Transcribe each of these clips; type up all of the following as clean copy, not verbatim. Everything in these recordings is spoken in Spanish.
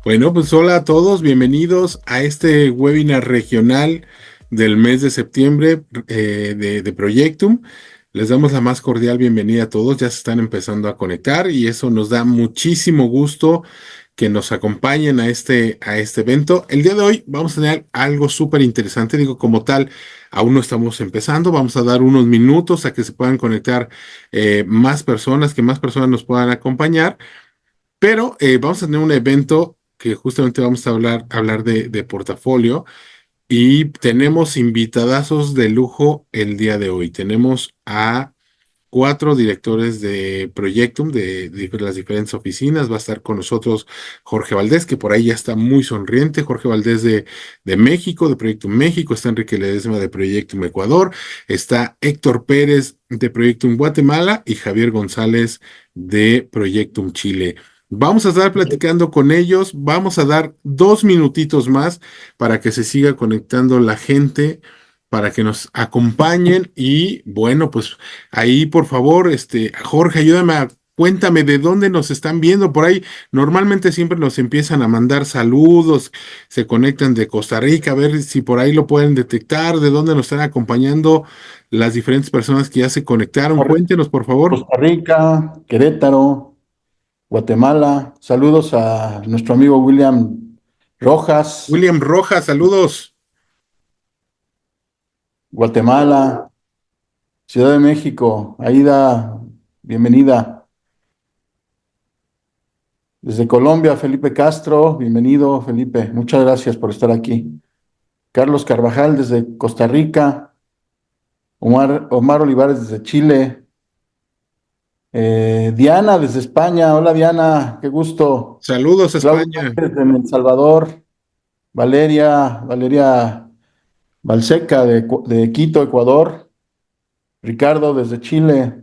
Bueno, pues hola a todos, bienvenidos a este webinar regional del mes de septiembre de Proyectum. Les damos la más cordial bienvenida a todos, ya se están empezando a conectar y eso nos da muchísimo gusto que nos acompañen a este evento. El día de hoy vamos a tener algo súper interesante, digo como tal, aún no estamos empezando, vamos a dar unos minutos a que se puedan conectar más personas, que más personas nos puedan acompañar. Pero vamos a tener un evento que justamente vamos a hablar de portafolio y tenemos invitadazos de lujo el día de hoy. Tenemos a cuatro directores de Proyectum de las diferentes oficinas. Va a estar con nosotros Jorge Valdés, que por ahí ya está muy sonriente. Jorge Valdés de México, de Proyectum México. Está Enrique Ledesma de Proyectum Ecuador. Está Héctor Pérez de Proyectum Guatemala y Javier González de Proyectum Chile. Vamos a estar platicando con ellos. Vamos a dar 2 minutitos más para que se siga conectando la gente, para que nos acompañen y bueno, pues ahí, por favor, Jorge, ayúdame cuéntame de dónde nos están viendo por ahí. Normalmente siempre nos empiezan a mandar saludos, se conectan de Costa Rica, a ver si por ahí lo pueden detectar, de dónde nos están acompañando las diferentes personas que ya se conectaron. Cuéntenos, por favor. Costa Rica, Querétaro, Guatemala. Saludos a nuestro amigo William Rojas, William Rojas, saludos. Guatemala, Ciudad de México. Aida, bienvenida. Desde Colombia, Felipe Castro, bienvenido, Felipe. Muchas gracias por estar aquí. Carlos Carvajal desde Costa Rica, Omar Olivares desde Chile, Diana desde España. Hola Diana, qué gusto. Saludos a Claudio España. desde El Salvador. Valeria Balseca de Quito, Ecuador. Ricardo desde Chile.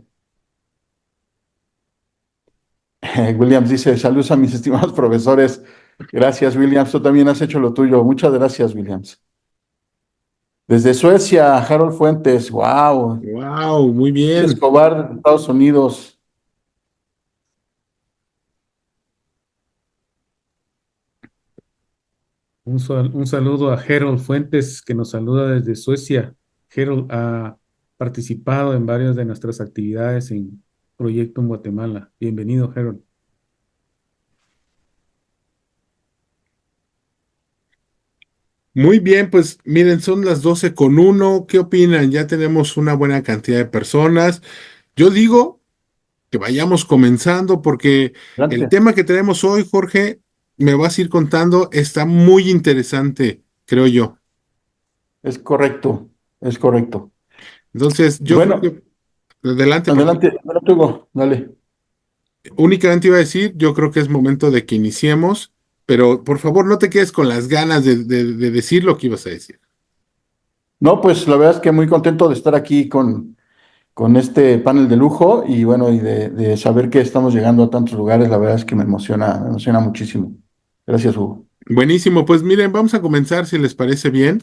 Williams dice, saludos a mis estimados profesores. Gracias, Williams. Tú también has hecho lo tuyo. Muchas gracias, Williams. Desde Suecia, Harold Fuentes. Wow. Wow, muy bien. Escobar, de Estados Unidos. Un saludo a Harold Fuentes, que nos saluda desde Suecia. Harold ha participado en varias de nuestras actividades en Proyecto en Guatemala. Bienvenido, Harold. Muy bien, pues miren, son las 12:01. ¿Qué opinan? Ya tenemos una buena cantidad de personas. Yo digo que vayamos comenzando porque el Adelante. tema que tenemos hoy, Jorge, me vas a ir contando, está muy interesante, creo yo. Es correcto, es correcto. Entonces, yo creo Bueno, que, adelante, por favor. adelante, Hugo. Dale. Únicamente iba a decir, yo creo que es momento de que iniciemos, pero por favor no te quedes con las ganas de decir lo que ibas a decir. No, pues la verdad es que muy contento de estar aquí con este panel de lujo y bueno, y de saber que estamos llegando a tantos lugares, la verdad es que me emociona muchísimo. Gracias, Hugo. Buenísimo, pues miren, vamos a comenzar si les parece bien.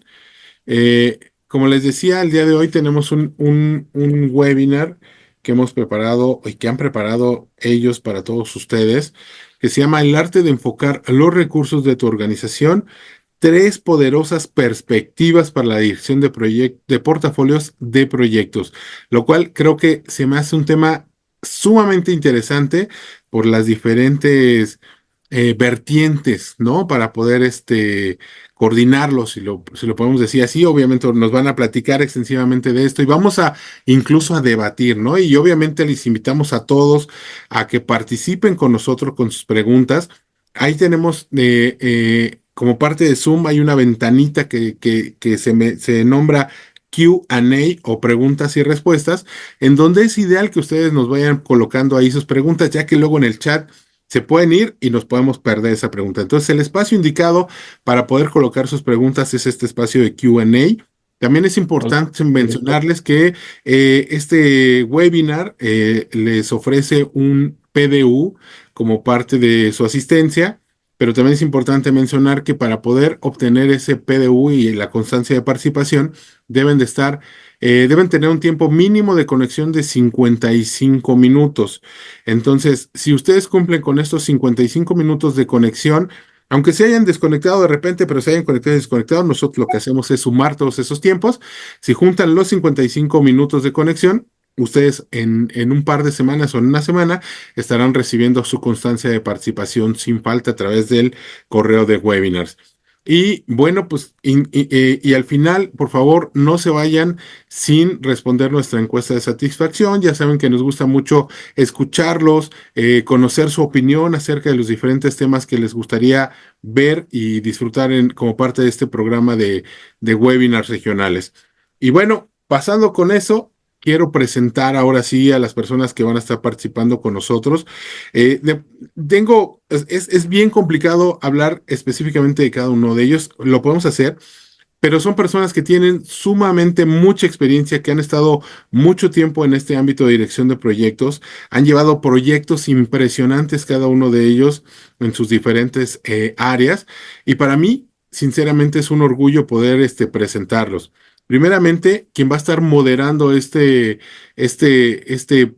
Como les decía, el día de hoy tenemos un webinar que hemos preparado y que han preparado ellos para todos ustedes, que se llama El arte de enfocar los recursos de tu organización, tres poderosas perspectivas para la dirección de portafolios de proyectos, lo cual creo que se me hace un tema sumamente interesante por las diferentes vertientes, ¿no? Para poder coordinarlos, si lo podemos decir así. Obviamente nos van a platicar extensivamente de esto y vamos a incluso a debatir, ¿no? Y obviamente les invitamos a todos a que participen con nosotros con sus preguntas. Ahí tenemos, como parte de Zoom, hay una ventanita que se nombra Q&A o preguntas y respuestas, en donde es ideal que ustedes nos vayan colocando ahí sus preguntas, ya que luego en el chat se pueden ir y nos podemos perder esa pregunta. Entonces, el espacio indicado para poder colocar sus preguntas es este espacio de Q&A. También es importante Perfecto. mencionarles que este webinar les ofrece un PDU como parte de su asistencia, pero también es importante mencionar que para poder obtener ese PDU y la constancia de participación, deben tener un tiempo mínimo de conexión de 55 minutos. Entonces, si ustedes cumplen con estos 55 minutos de conexión, Aunque se hayan desconectado de repente, pero se hayan conectado y desconectado, nosotros lo que hacemos es sumar todos esos tiempos. Si juntan los 55 minutos de conexión, ustedes en un par de semanas o en una semana estarán recibiendo su constancia de participación sin falta a través del correo de webinars. Y bueno, pues, y al final, por favor, no se vayan sin responder nuestra encuesta de satisfacción. Ya saben que nos gusta mucho escucharlos, conocer su opinión acerca de los diferentes temas que les gustaría ver y disfrutar como parte de este programa de webinars regionales. Y bueno, pasando con eso, quiero presentar ahora sí a las personas que van a estar participando con nosotros. Eh, de- es bien complicado hablar específicamente de cada uno de ellos. Lo podemos hacer, pero son personas que tienen sumamente mucha experiencia, que han estado mucho tiempo en este ámbito de dirección de proyectos, han llevado proyectos impresionantes cada uno de ellos en sus diferentes áreas, y para mí, sinceramente, es un orgullo poder presentarlos. Primeramente, quien va a estar moderando este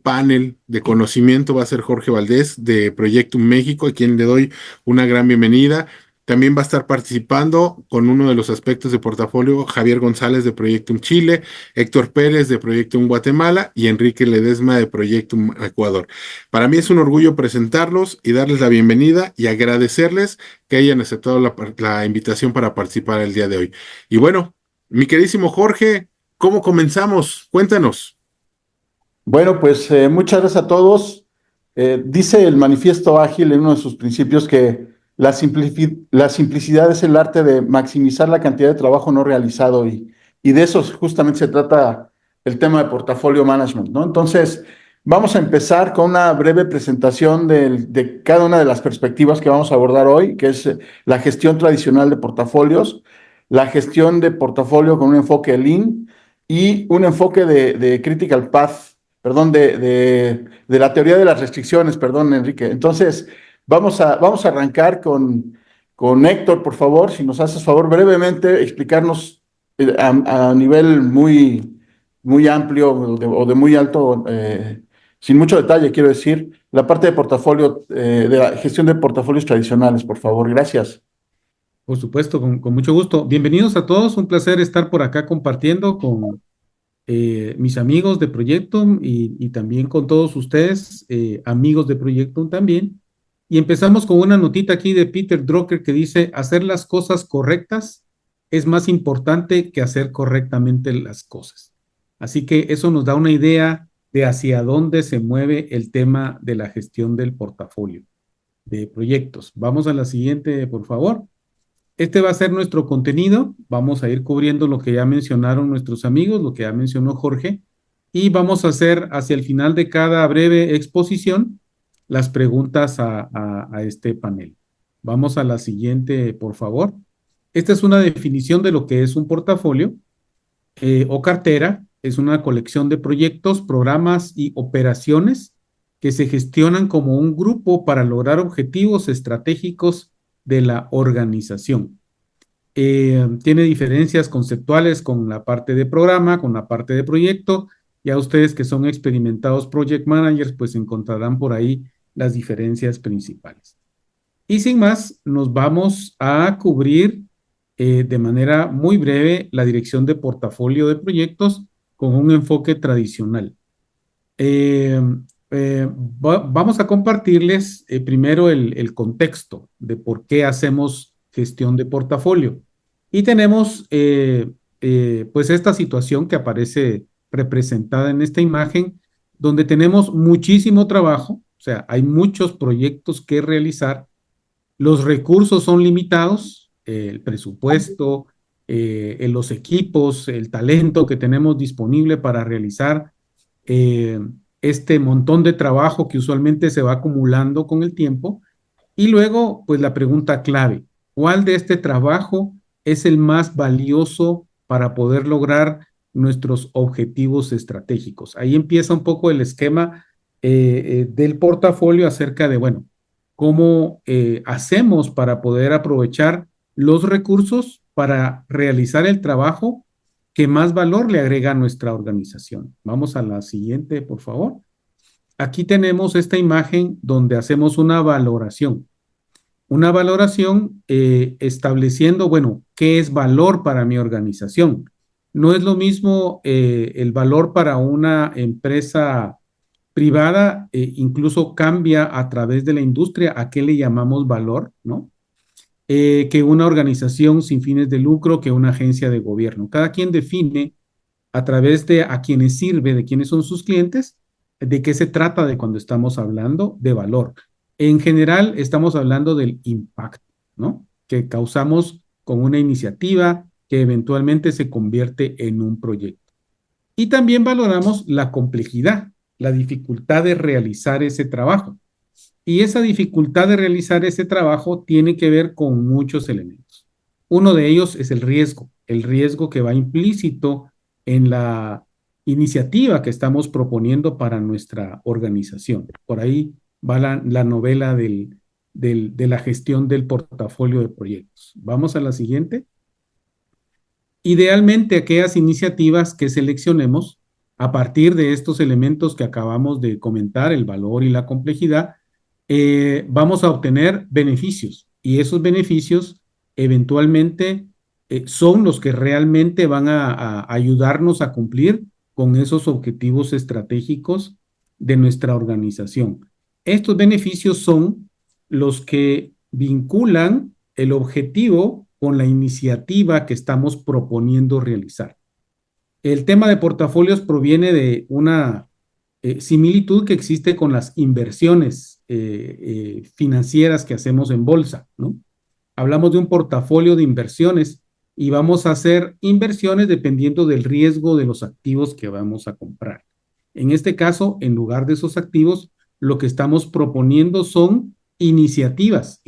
panel de conocimiento va a ser Jorge Valdés de Proyectum México, a quien le doy una gran bienvenida. También va a estar participando con uno de los aspectos de portafolio Javier González de Proyectum Chile, Héctor Pérez de Proyectum Guatemala y Enrique Ledesma de Proyectum Ecuador. Para mí es un orgullo presentarlos y darles la bienvenida y agradecerles que hayan aceptado la invitación para participar el día de hoy. Y bueno, mi queridísimo Jorge, ¿cómo comenzamos? Cuéntanos. Bueno, pues muchas gracias a todos. Dice el Manifiesto Ágil en uno de sus principios que la simplicidad es el arte de maximizar la cantidad de trabajo no realizado y de eso justamente se trata el tema de portafolio management, ¿no? Entonces, vamos a empezar con una breve presentación de cada una de las perspectivas que vamos a abordar hoy, que es la gestión tradicional de portafolios, la gestión de portafolio con un enfoque Lean y un enfoque de Critical Path, perdón, de la teoría de las restricciones, perdón, Enrique. Entonces, vamos a arrancar con Héctor, por favor, si nos haces favor brevemente explicarnos a nivel muy amplio o de muy alto, sin mucho detalle, quiero decir, la parte de portafolio, de la gestión de portafolios tradicionales, por favor. Gracias. Por supuesto, con mucho gusto. Bienvenidos a todos, un placer estar por acá compartiendo con mis amigos de Proyectum y también con todos ustedes, amigos de Proyectum también. Y empezamos con una notita aquí de Peter Drucker que dice, hacer las cosas correctas es más importante que hacer correctamente las cosas. Así que eso nos da una idea de hacia dónde se mueve el tema de la gestión del portafolio de proyectos. Vamos a la siguiente, por favor. Este va a ser nuestro contenido. Vamos a ir cubriendo lo que ya mencionaron nuestros amigos, lo que ya mencionó Jorge, y vamos a hacer hacia el final de cada breve exposición las preguntas a este panel. Vamos a la siguiente, por favor. Esta es una definición de lo que es un portafolio o cartera. Es una colección de proyectos, programas y operaciones que se gestionan como un grupo para lograr objetivos estratégicos de la organización. Tiene diferencias conceptuales con la parte de programa, con la parte de proyecto. Ya ustedes que son experimentados project managers, pues encontrarán por ahí las diferencias principales. Y sin más, nos vamos a cubrir de manera muy breve la dirección de portafolio de proyectos con un enfoque tradicional. Eh, Vamos a compartirles primero el contexto de por qué hacemos gestión de portafolio. Y tenemos pues esta situación que aparece representada en esta imagen, donde tenemos muchísimo trabajo, o sea, hay muchos proyectos que realizar, los recursos son limitados, el presupuesto, los equipos, el talento que tenemos disponible para realizar eh, este montón de trabajo que usualmente se va acumulando con el tiempo. Y luego, pues la pregunta clave, ¿cuál de este trabajo es el más valioso para poder lograr nuestros objetivos estratégicos? Ahí empieza un poco el esquema del portafolio acerca de, bueno, cómo hacemos para poder aprovechar los recursos para realizar el trabajo que más valor le agrega a nuestra organización. Vamos a la siguiente, por favor. Aquí tenemos esta imagen donde hacemos una valoración. Una valoración estableciendo, bueno, ¿qué es valor para mi organización? No es lo mismo el valor para una empresa privada, incluso cambia a través de la industria a qué le llamamos valor, ¿no? Que una organización sin fines de lucro, que una agencia de gobierno. Cada quien define a través de a quienes sirve, de quiénes son sus clientes, de qué se trata de cuando estamos hablando de valor. En general, estamos hablando del impacto, ¿no? Que causamos con una iniciativa que eventualmente se convierte en un proyecto. Y también valoramos la complejidad, la dificultad de realizar ese trabajo. Y esa dificultad de realizar ese trabajo tiene que ver con muchos elementos. Uno de ellos es el riesgo que va implícito en la iniciativa que estamos proponiendo para nuestra organización. Por ahí va la novela de la gestión del portafolio de proyectos. Vamos a la siguiente. Idealmente, aquellas iniciativas que seleccionemos a partir de estos elementos que acabamos de comentar, el valor y la complejidad, vamos a obtener beneficios y esos beneficios eventualmente son los que realmente van a ayudarnos a cumplir con esos objetivos estratégicos de nuestra organización. Estos beneficios son los que vinculan el objetivo con la iniciativa que estamos proponiendo realizar. El tema de portafolios proviene de una similitud que existe con las inversiones financieras que hacemos en bolsa, ¿no? Hablamos de un portafolio de inversiones y vamos a hacer inversiones dependiendo del riesgo de los activos que vamos a comprar. En este caso, en lugar de esos activos, lo que estamos proponiendo son iniciativas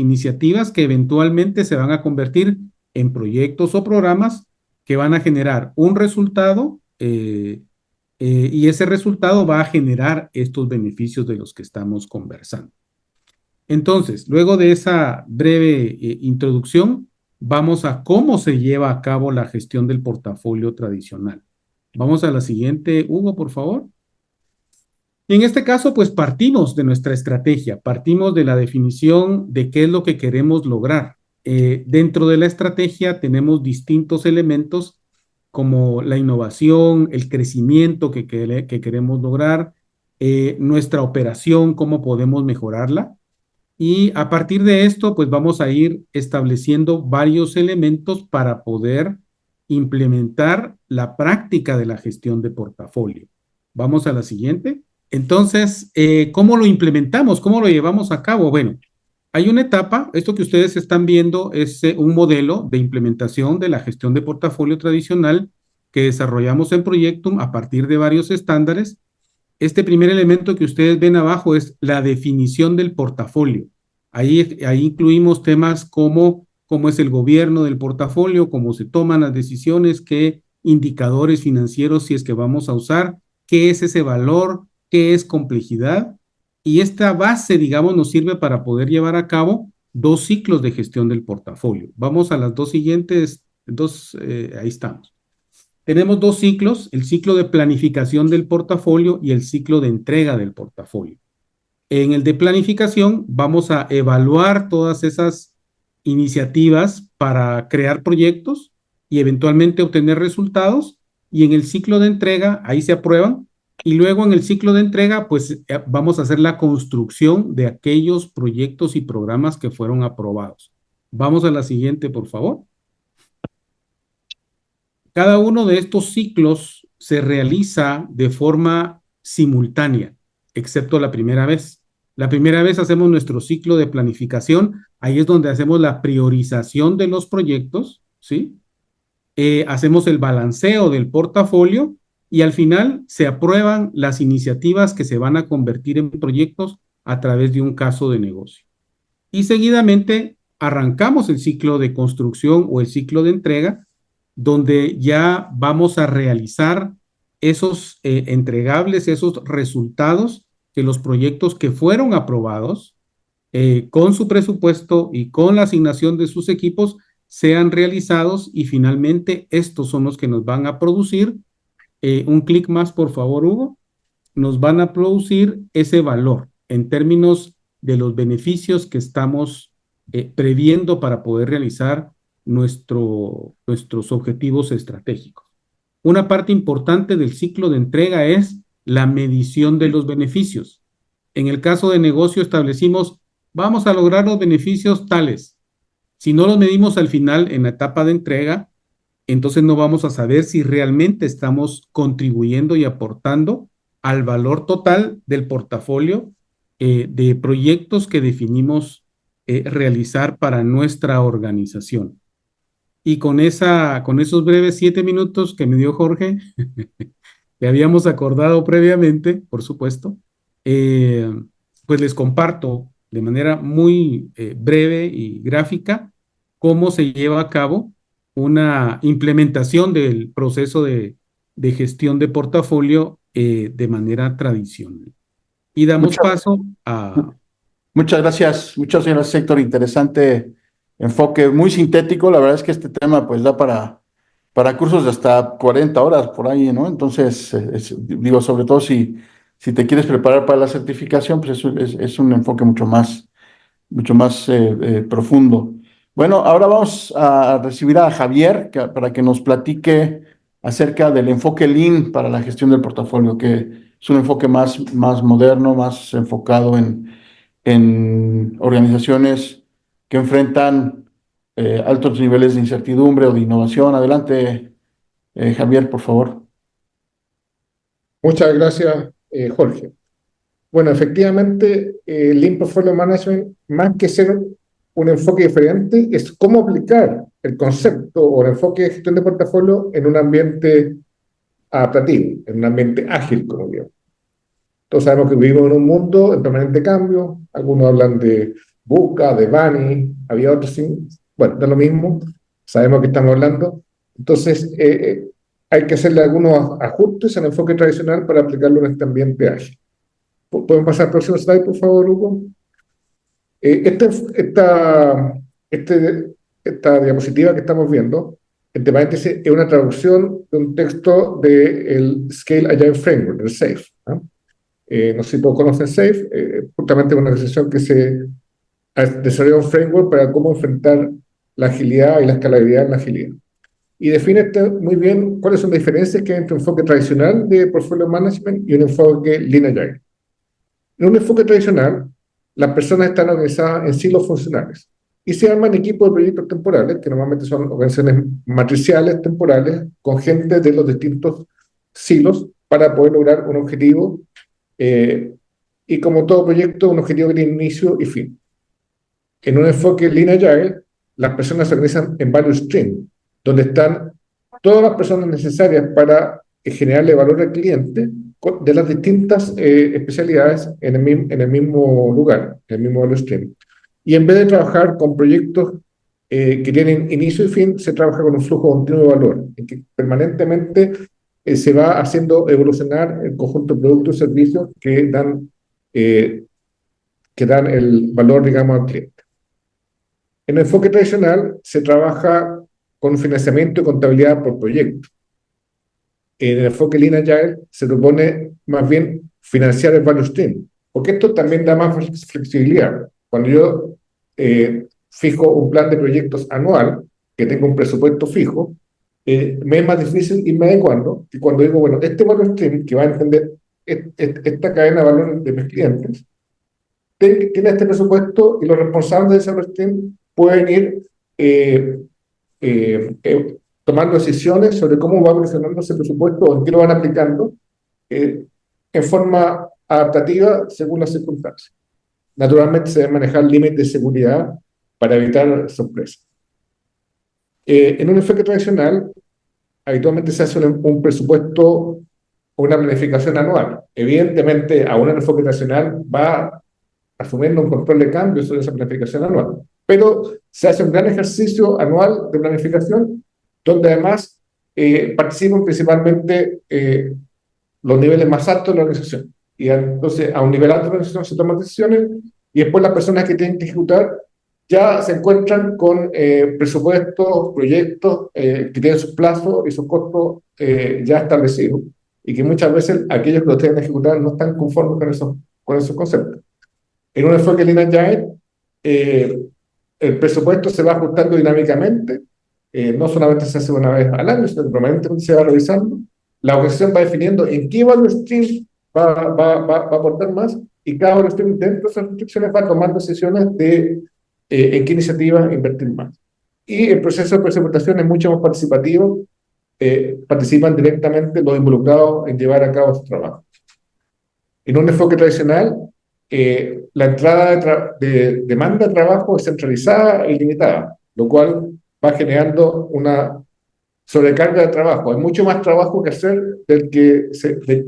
que eventualmente se van a convertir en proyectos o programas que van a generar un resultado y ese resultado va a generar estos beneficios de los que estamos conversando. Entonces, luego de esa breve introducción, vamos a cómo se lleva a cabo la gestión del portafolio tradicional. Vamos a la siguiente, Hugo, por favor. Y en este caso, pues partimos de nuestra estrategia, partimos de la definición de qué es lo que queremos lograr. Dentro de la estrategia tenemos distintos elementos como la innovación, el crecimiento que queremos lograr, nuestra operación, cómo podemos mejorarla. Y a partir de esto, pues vamos a ir estableciendo varios elementos para poder implementar la práctica de la gestión de portafolio. Vamos a la siguiente. Entonces, ¿cómo lo implementamos? ¿Cómo lo llevamos a cabo? Bueno, hay una etapa, esto que ustedes están viendo es un modelo de implementación de la gestión de portafolio tradicional que desarrollamos en Proyectum a partir de varios estándares. Este primer elemento que ustedes ven abajo es la definición del portafolio. Ahí incluimos temas como cómo es el gobierno del portafolio, cómo se toman las decisiones, qué indicadores financieros si es que vamos a usar, qué es ese valor, qué es complejidad. Y esta base, digamos, nos sirve para poder llevar a cabo dos ciclos de gestión del portafolio. Vamos a las dos siguientes, ahí estamos. Tenemos dos ciclos, el ciclo de planificación del portafolio y el ciclo de entrega del portafolio. En el de planificación vamos a evaluar todas esas iniciativas para crear proyectos y eventualmente obtener resultados. Y en el ciclo de entrega, ahí se aprueban. Y luego en el ciclo de entrega, pues vamos a hacer la construcción de aquellos proyectos y programas que fueron aprobados. Vamos a la siguiente, por favor. Cada uno de estos ciclos se realiza de forma simultánea, excepto la primera vez. La primera vez hacemos nuestro ciclo de planificación, ahí es donde hacemos la priorización de los proyectos, ¿sí? Hacemos el balanceo del portafolio y al final se aprueban las iniciativas que se van a convertir en proyectos a través de un caso de negocio. Y seguidamente arrancamos el ciclo de construcción o el ciclo de entrega, donde ya vamos a realizar esos entregables, esos resultados que los proyectos que fueron aprobados con su presupuesto y con la asignación de sus equipos sean realizados y finalmente estos son los que nos van a producir, un clic más por favor Hugo, nos van a producir ese valor en términos de los beneficios que estamos previendo para poder realizar nuestros objetivos estratégicos. Una parte importante del ciclo de entrega es la medición de los beneficios. En el caso de negocio establecimos, vamos a lograr los beneficios tales. Si no los medimos al final en la etapa de entrega, entonces no vamos a saber si realmente estamos contribuyendo y aportando al valor total del portafolio de proyectos que definimos realizar para nuestra organización. Y con esos breves 7 minutos que me dio Jorge, que habíamos acordado previamente, por supuesto, eh, pues les comparto de manera muy breve y gráfica cómo se lleva a cabo una implementación del proceso de gestión de portafolio de manera tradicional. Y damos Muchas, paso a... muchas gracias, Héctor. Interesante enfoque, muy sintético. La verdad es que este tema pues da para cursos de hasta 40 horas por ahí, ¿no? Entonces, digo, sobre todo si te quieres preparar para la certificación, pues es un enfoque mucho más profundo. Bueno, ahora vamos a recibir a Javier para que nos platique acerca del enfoque Lean para la gestión del portafolio, que es un enfoque más moderno, más enfocado en organizaciones que enfrentan altos niveles de incertidumbre o de innovación. Adelante, Javier, por favor. Muchas gracias, Jorge. Bueno, efectivamente, el Lean Portfolio Management, más que ser un enfoque diferente, es cómo aplicar el concepto o el enfoque de gestión de portafolio en un ambiente adaptativo, en un ambiente ágil, como digo. Todos sabemos que vivimos en un mundo en permanente cambio. Algunos hablan de VUCA, de BANI, había otros sin. Bueno, da lo mismo, sabemos que estamos hablando. Entonces, hay que hacerle algunos ajustes al enfoque tradicional para aplicarlo en este ambiente ágil. ¿Pueden pasar al próximo slide, por favor, Hugo? Esta diapositiva que estamos viendo, entre paréntesis, es una traducción de un texto del Scale Agile Framework, del SAFe. No sé si todos conocen SAFe, justamente una organización que se ha desarrollado un framework para cómo enfrentar la agilidad y la escalabilidad en la agilidad. Y define muy bien cuáles son las diferencias que hay entre un enfoque tradicional de portfolio management y un enfoque Lean Agile. En un enfoque tradicional, las personas están organizadas en silos funcionales y se arman equipos de proyectos temporales, que normalmente son organizaciones matriciales temporales, con gente de los distintos silos para poder lograr un objetivo. Y como todo proyecto, un objetivo que tiene inicio y fin. En un enfoque Lean Agile, las personas se organizan en varios streams, donde están todas las personas necesarias para generarle valor al cliente de las distintas especialidades en el mismo lugar, en el mismo value stream. Y en vez de trabajar con proyectos que tienen inicio y fin, se trabaja con un flujo continuo de valor, en que permanentemente se va haciendo evolucionar el conjunto de productos y servicios que dan el valor, digamos, al cliente. En el enfoque tradicional se trabaja con financiamiento y contabilidad por proyecto. En el enfoque Lean Agile se propone más bien financiar el value stream, porque esto también da más flexibilidad. Cuando yo fijo un plan de proyectos anual, que tengo un presupuesto fijo, me es más difícil irme adecuando que cuando digo, bueno, este value stream que va a entender esta cadena de valor de mis clientes, tiene este presupuesto y los responsables de ese value stream pueden ir tomando decisiones sobre cómo va evolucionando ese presupuesto o en qué lo van aplicando en forma adaptativa según las circunstancias. Naturalmente se deben manejar límites de seguridad para evitar sorpresas. En un enfoque tradicional, habitualmente se hace un presupuesto o una planificación anual. Evidentemente, a un enfoque tradicional va asumiendo un control de cambio sobre esa planificación anual. Pero se hace un gran ejercicio anual de planificación, donde además participan principalmente los niveles más altos de la organización. Y entonces, a un nivel alto de la organización se toman decisiones y después las personas que tienen que ejecutar ya se encuentran con presupuestos, proyectos que tienen sus plazos y sus costos ya establecidos y que muchas veces aquellos que lo tienen que ejecutar no están conformes con esos conceptos. En un enfoque Lean Agile, el presupuesto se va ajustando dinámicamente, no solamente se hace una vez al año, sino que permanentemente se va revisando. La organización va definiendo en qué value stream va a aportar más, y cada value stream dentro de esas restricciones va tomando decisiones de en qué iniciativa invertir más. Y el proceso de presupuestación es mucho más participativo, participan directamente los involucrados en llevar a cabo su trabajo. En un enfoque tradicional, la entrada de demanda de trabajo es centralizada y limitada, lo cual va generando una sobrecarga de trabajo. Hay mucho más trabajo que hacer del que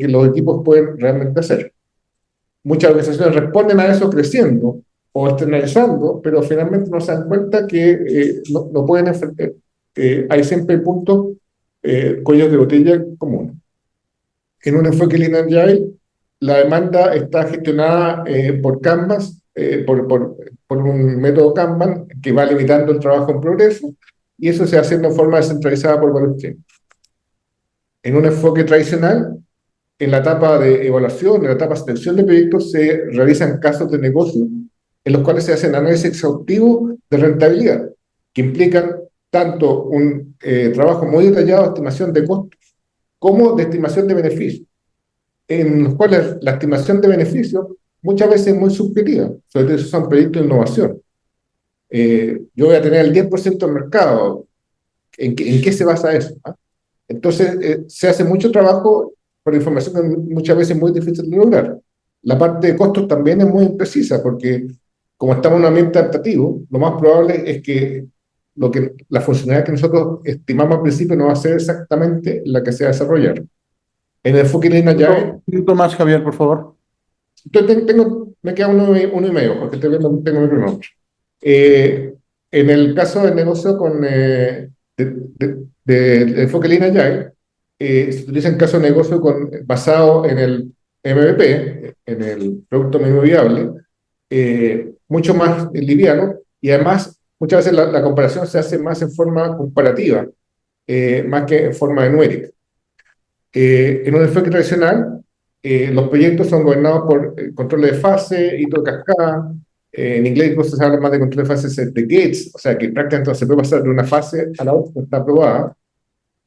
los equipos pueden realmente hacer. Muchas organizaciones responden a eso creciendo o externalizando, pero finalmente no se dan cuenta que no pueden enfrentar. Hay siempre puntos, cuellos de botella comunes. En un enfoque Lean Agile, la demanda está gestionada por Canvas, por un método Kanban que va limitando el trabajo en progreso, y eso se va haciendo de forma descentralizada por value stream. En un enfoque tradicional, en la etapa de evaluación, en la etapa de selección de proyectos, se realizan casos de negocio en los cuales se hacen análisis exhaustivo de rentabilidad, que implican tanto un trabajo muy detallado de estimación de costos como de estimación de beneficios, en los cuales la estimación de beneficios muchas veces es muy subjetiva, sobre todo si son proyectos de innovación. Yo voy a tener el 10% del mercado. ¿En qué se basa eso? ¿Ah? Entonces, se hace mucho trabajo por información que muchas veces es muy difícil de lograr. La parte de costos también es muy imprecisa, porque como estamos en un ambiente adaptativo, lo más probable es que la funcionalidad que nosotros estimamos al principio no va a ser exactamente la que se va a desarrollar. En el enfoque Lean Agile, Un minuto más, Javier, por favor. me queda uno y medio, porque estoy viendo, tengo mi cronómetro. En el caso del negocio del enfoque Lean Agile, se utiliza en caso de negocio basado en el MVP, en el producto mínimo viable, mucho más liviano, y además muchas veces la comparación se hace más en forma comparativa, más que en forma numérica. En un enfoque tradicional, los proyectos son gobernados por controles de fase, hito de cascada. En inglés incluso se habla más de control de fase de gates, o sea que prácticamente se puede pasar de una fase a la otra que está aprobada.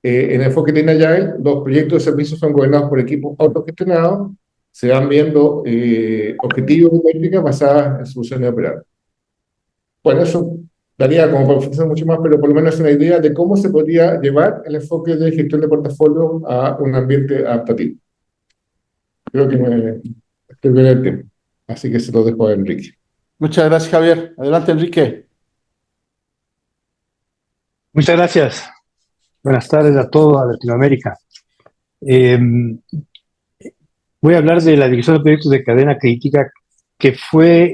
En el enfoque Lean Agile, los proyectos de servicios son gobernados por equipos autogestionados, se van viendo objetivos y métricas basadas en soluciones operables. Bueno, eso daría como para ofrecer mucho más, pero por lo menos una idea de cómo se podría llevar el enfoque de gestión de portafolio a un ambiente adaptativo. Creo que estoy bien el tiempo, así que se lo dejo a Enrique. Muchas gracias, Javier. Adelante, Enrique. Muchas gracias. Buenas tardes a toda Latinoamérica. Voy a hablar de la División de Proyectos de Cadena Crítica, que fue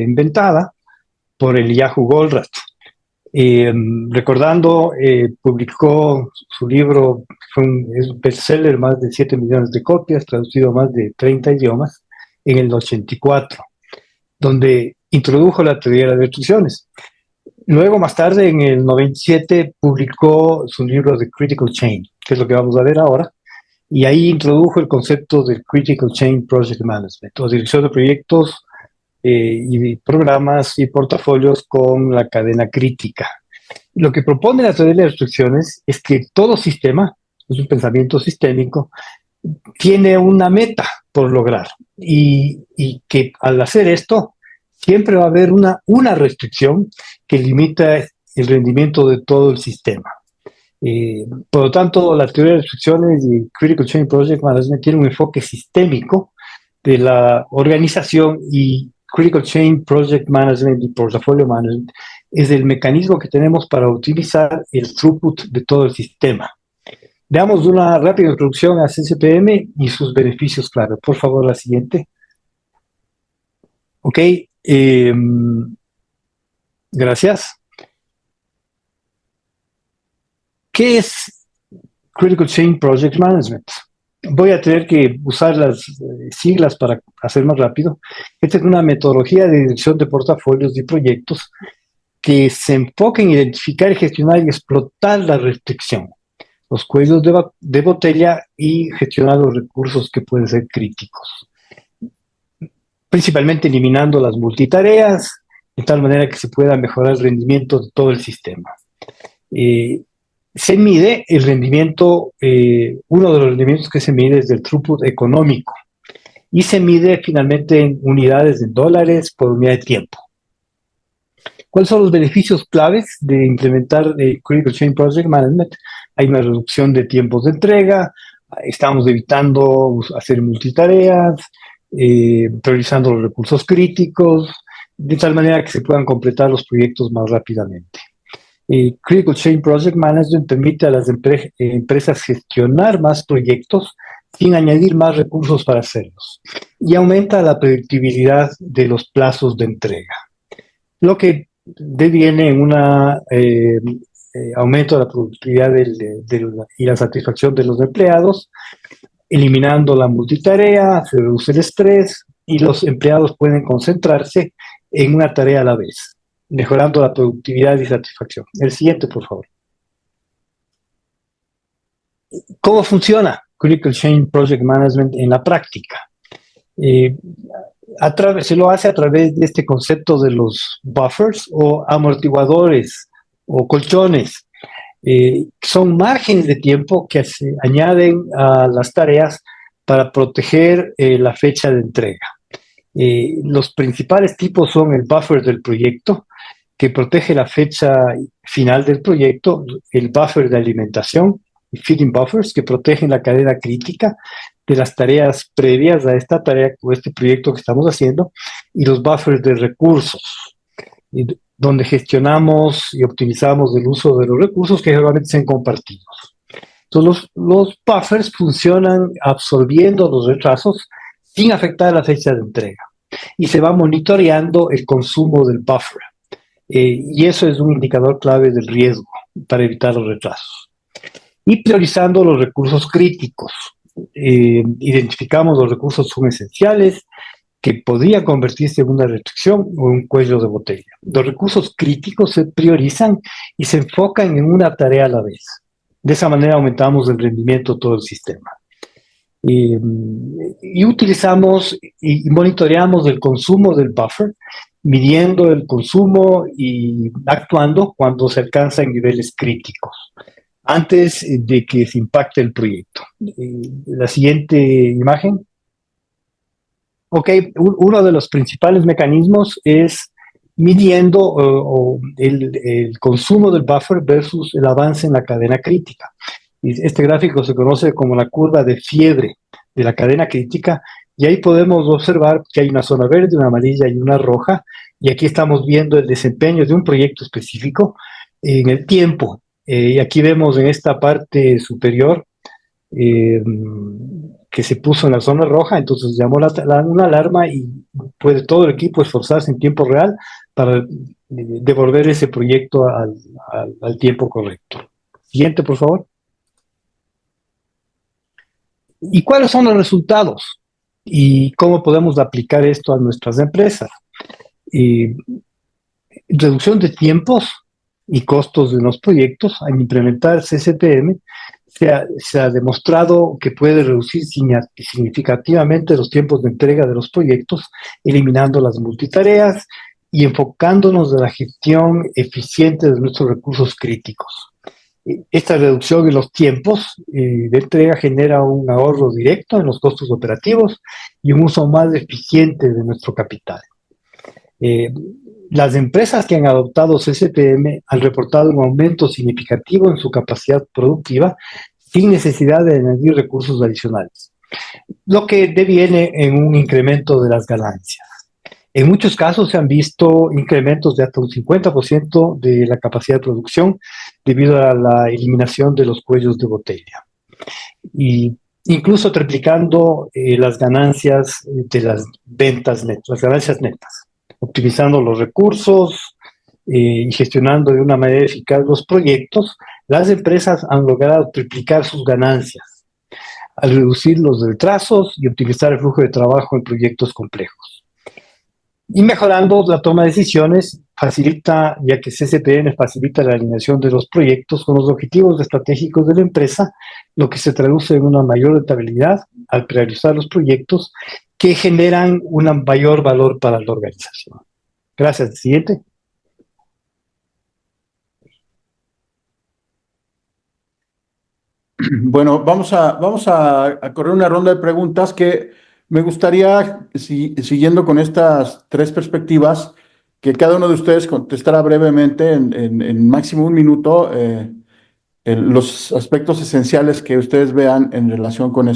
inventada por el Yahoo Goldratt. Recordando, publicó su libro, es un bestseller, más de 7 millones de copias, traducido a más de 30 idiomas, en el 84, donde introdujo la teoría de las restricciones. Luego, más tarde, en el 97, publicó su libro The Critical Chain, que es lo que vamos a ver ahora, y ahí introdujo el concepto del Critical Chain Project Management, o dirección de proyectos y programas y portafolios con la cadena crítica. Lo que propone la teoría de las restricciones es que todo sistema, es un pensamiento sistémico, tiene una meta por lograr, y que al hacer esto, siempre va a haber una restricción que limita el rendimiento de todo el sistema. Por lo tanto, la teoría de restricciones y Critical Chain Project Management tiene un enfoque sistémico de la organización, y Critical Chain Project Management y Portfolio Management es el mecanismo que tenemos para optimizar el throughput de todo el sistema. Veamos una rápida introducción a CCPM y sus beneficios clave. Por favor, la siguiente. Ok. Gracias. ¿Qué es Critical Chain Project Management? Voy a tener que usar las siglas para hacer más rápido. Esta es una metodología de dirección de portafolios y proyectos que se enfoca en identificar, gestionar y explotar la restricción, los cuellos de botella, y gestionar los recursos que pueden ser críticos, principalmente eliminando las multitareas, de tal manera que se pueda mejorar el rendimiento de todo el sistema. Se mide el rendimiento, uno de los rendimientos que se mide es el throughput económico, y se mide finalmente en unidades en dólares por unidad de tiempo. ¿Cuáles son los beneficios claves de implementar Critical Chain Project Management? Hay una reducción de tiempos de entrega, estamos evitando hacer multitareas, priorizando los recursos críticos, de tal manera que se puedan completar los proyectos más rápidamente. Critical Chain Project Management permite a las empresas gestionar más proyectos sin añadir más recursos para hacerlos, y aumenta la predictibilidad de los plazos de entrega, lo que deviene en un aumento de la productividad y la satisfacción de los empleados, eliminando la multitarea, se reduce el estrés y los empleados pueden concentrarse en una tarea a la vez, mejorando la productividad y satisfacción. El siguiente, por favor. ¿Cómo funciona Critical Chain Project Management en la práctica? Se lo hace a través de este concepto de los buffers o amortiguadores o colchones. Son márgenes de tiempo que se añaden a las tareas para proteger la fecha de entrega. Los principales tipos son el buffer del proyecto, que protege la fecha final del proyecto, el buffer de alimentación, feeding buffers, que protegen la cadena crítica de las tareas previas a esta tarea o este proyecto que estamos haciendo, y los buffers de recursos, donde gestionamos y optimizamos el uso de los recursos que generalmente sean compartidos. Entonces, los buffers funcionan absorbiendo los retrasos sin afectar la fecha de entrega, y se va monitoreando el consumo del buffer. Y eso es un indicador clave del riesgo para evitar los retrasos. Y priorizando los recursos críticos. Identificamos los recursos que son esenciales, que podría convertirse en una restricción o un cuello de botella. Los recursos críticos se priorizan y se enfocan en una tarea a la vez. De esa manera aumentamos el rendimiento de todo el sistema. Y utilizamos y monitoreamos el consumo del buffer, midiendo el consumo y actuando cuando se alcanzan niveles críticos, antes de que se impacte el proyecto. La siguiente imagen. Ok, uno de los principales mecanismos es midiendo el consumo del buffer versus el avance en la cadena crítica. Este gráfico se conoce como la curva de fiebre de la cadena crítica, y ahí podemos observar que hay una zona verde, una amarilla y una roja, y aquí estamos viendo el desempeño de un proyecto específico en el tiempo. Y aquí vemos en esta parte superior que se puso en la zona roja, entonces llamó una alarma y puede todo el equipo esforzarse en tiempo real para devolver ese proyecto al tiempo correcto. Siguiente, por favor. ¿Y cuáles son los resultados? ¿Y cómo podemos aplicar esto a nuestras empresas? Reducción de tiempos y costos de los proyectos. Al implementar CCTM, se ha demostrado que puede reducir significativamente los tiempos de entrega de los proyectos, eliminando las multitareas y enfocándonos en la gestión eficiente de nuestros recursos críticos. Esta reducción en los tiempos de entrega genera un ahorro directo en los costos operativos y un uso más eficiente de nuestro capital. Las empresas que han adoptado CCTM han reportado un aumento significativo en su capacidad productiva sin necesidad de añadir recursos adicionales, lo que deviene en un incremento de las ganancias. En muchos casos se han visto incrementos de hasta un 50% de la capacidad de producción debido a la eliminación de los cuellos de botella. Y incluso triplicando las ganancias de las ventas netas, las ganancias netas, optimizando los recursos y gestionando de una manera eficaz los proyectos. Las empresas han logrado triplicar sus ganancias al reducir los retrasos y optimizar el flujo de trabajo en proyectos complejos. Y mejorando la toma de decisiones, ya que CCTM facilita la alineación de los proyectos con los objetivos estratégicos de la empresa, lo que se traduce en una mayor rentabilidad al priorizar los proyectos que generan un mayor valor para la organización. Gracias. Siguiente. Bueno, vamos a correr una ronda de preguntas que me gustaría, siguiendo con estas tres perspectivas, que cada uno de ustedes contestara brevemente en máximo un minuto los aspectos esenciales que ustedes vean en relación con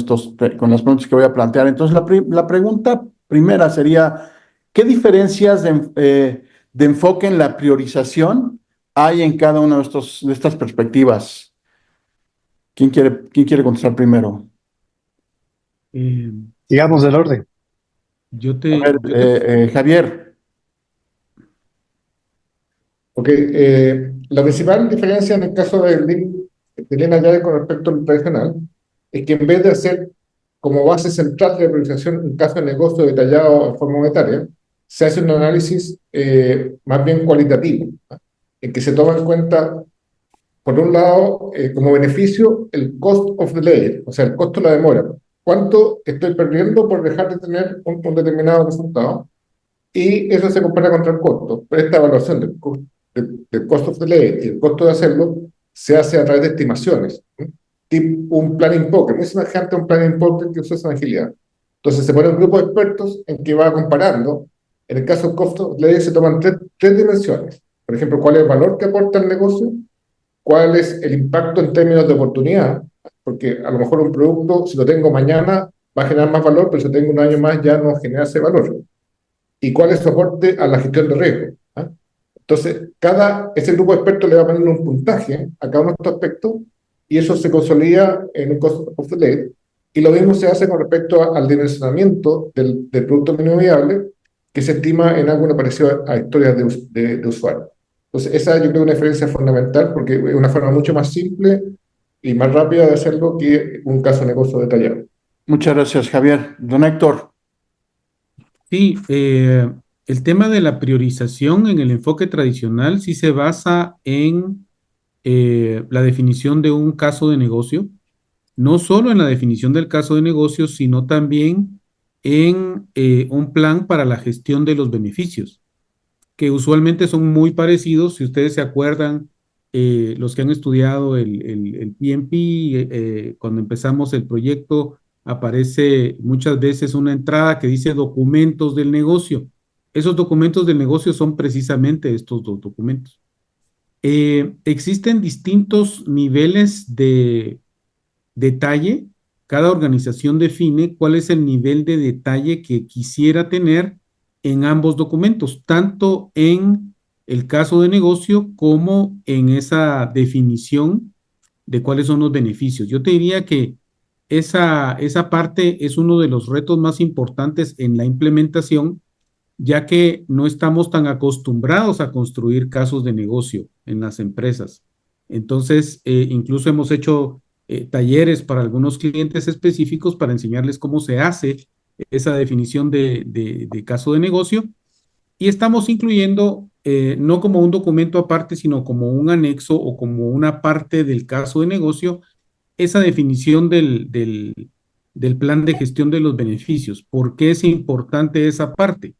con las preguntas que voy a plantear. Entonces, la pregunta primera sería, ¿qué diferencias de enfoque en la priorización hay en cada una de estas perspectivas? ¿Quién quiere contestar primero? Eh, Sigamos del orden. A ver, Javier. Ok, la principal diferencia en el caso de Lean Agile con respecto al tradicional es que en vez de hacer como base central de la priorización un caso de negocio detallado en forma monetaria, se hace un análisis más bien cualitativo, ¿no? En que se toma en cuenta, por un lado, como beneficio, el cost of delay, o sea, el costo de la demora. ¿Cuánto estoy perdiendo por dejar de tener un determinado resultado? Y eso se compara contra el costo. Pero esta evaluación del cost of delay y el costo de hacerlo se hace a través de estimaciones, ¿no? Tipo un planning pocket, muy semejante a un planning pocket que usa en agilidad. Entonces se pone un grupo de expertos en que va comparando. En el caso del cost of delay se toman tres dimensiones. Por ejemplo, cuál es el valor que aporta el negocio, cuál es el impacto en términos de oportunidad, porque a lo mejor un producto, si lo tengo mañana, va a generar más valor, pero si lo tengo un año más, ya no genera ese valor. Y cuál es su aporte a la gestión de riesgo, ¿ah? Entonces, ese grupo de expertos le va a poner un puntaje a cada uno de estos aspectos y eso se consolida en un cost of the lead. Y lo mismo se hace con respecto al dimensionamiento del producto mínimo viable, que se estima en algo parecido a historias de usuario. Entonces, esa yo creo que es una diferencia fundamental porque es una forma mucho más simple y más rápida de hacerlo que un caso de negocio detallado. Muchas gracias, Javier. Don Héctor. sí, el tema de la priorización en el enfoque tradicional sí se basa en la definición de un caso de negocio, no solo en la definición del caso de negocio, sino también en un plan para la gestión de los beneficios, que usualmente son muy parecidos. Si ustedes se acuerdan, los que han estudiado el PMP, cuando empezamos el proyecto, aparece muchas veces una entrada que dice documentos del negocio. Esos documentos del negocio son precisamente estos dos documentos. Existen distintos niveles de detalle. Cada organización define cuál es el nivel de detalle que quisiera tener en ambos documentos, tanto en el caso de negocio como en esa definición de cuáles son los beneficios. Yo te diría que esa parte es uno de los retos más importantes en la implementación, ya que no estamos tan acostumbrados a construir casos de negocio en las empresas. Entonces, incluso hemos hecho talleres para algunos clientes específicos para enseñarles cómo se hace esa definición de caso de negocio, y estamos incluyendo no como un documento aparte, sino como un anexo o como una parte del caso de negocio, esa definición del plan de gestión de los beneficios. ¿Por qué es importante esa parte?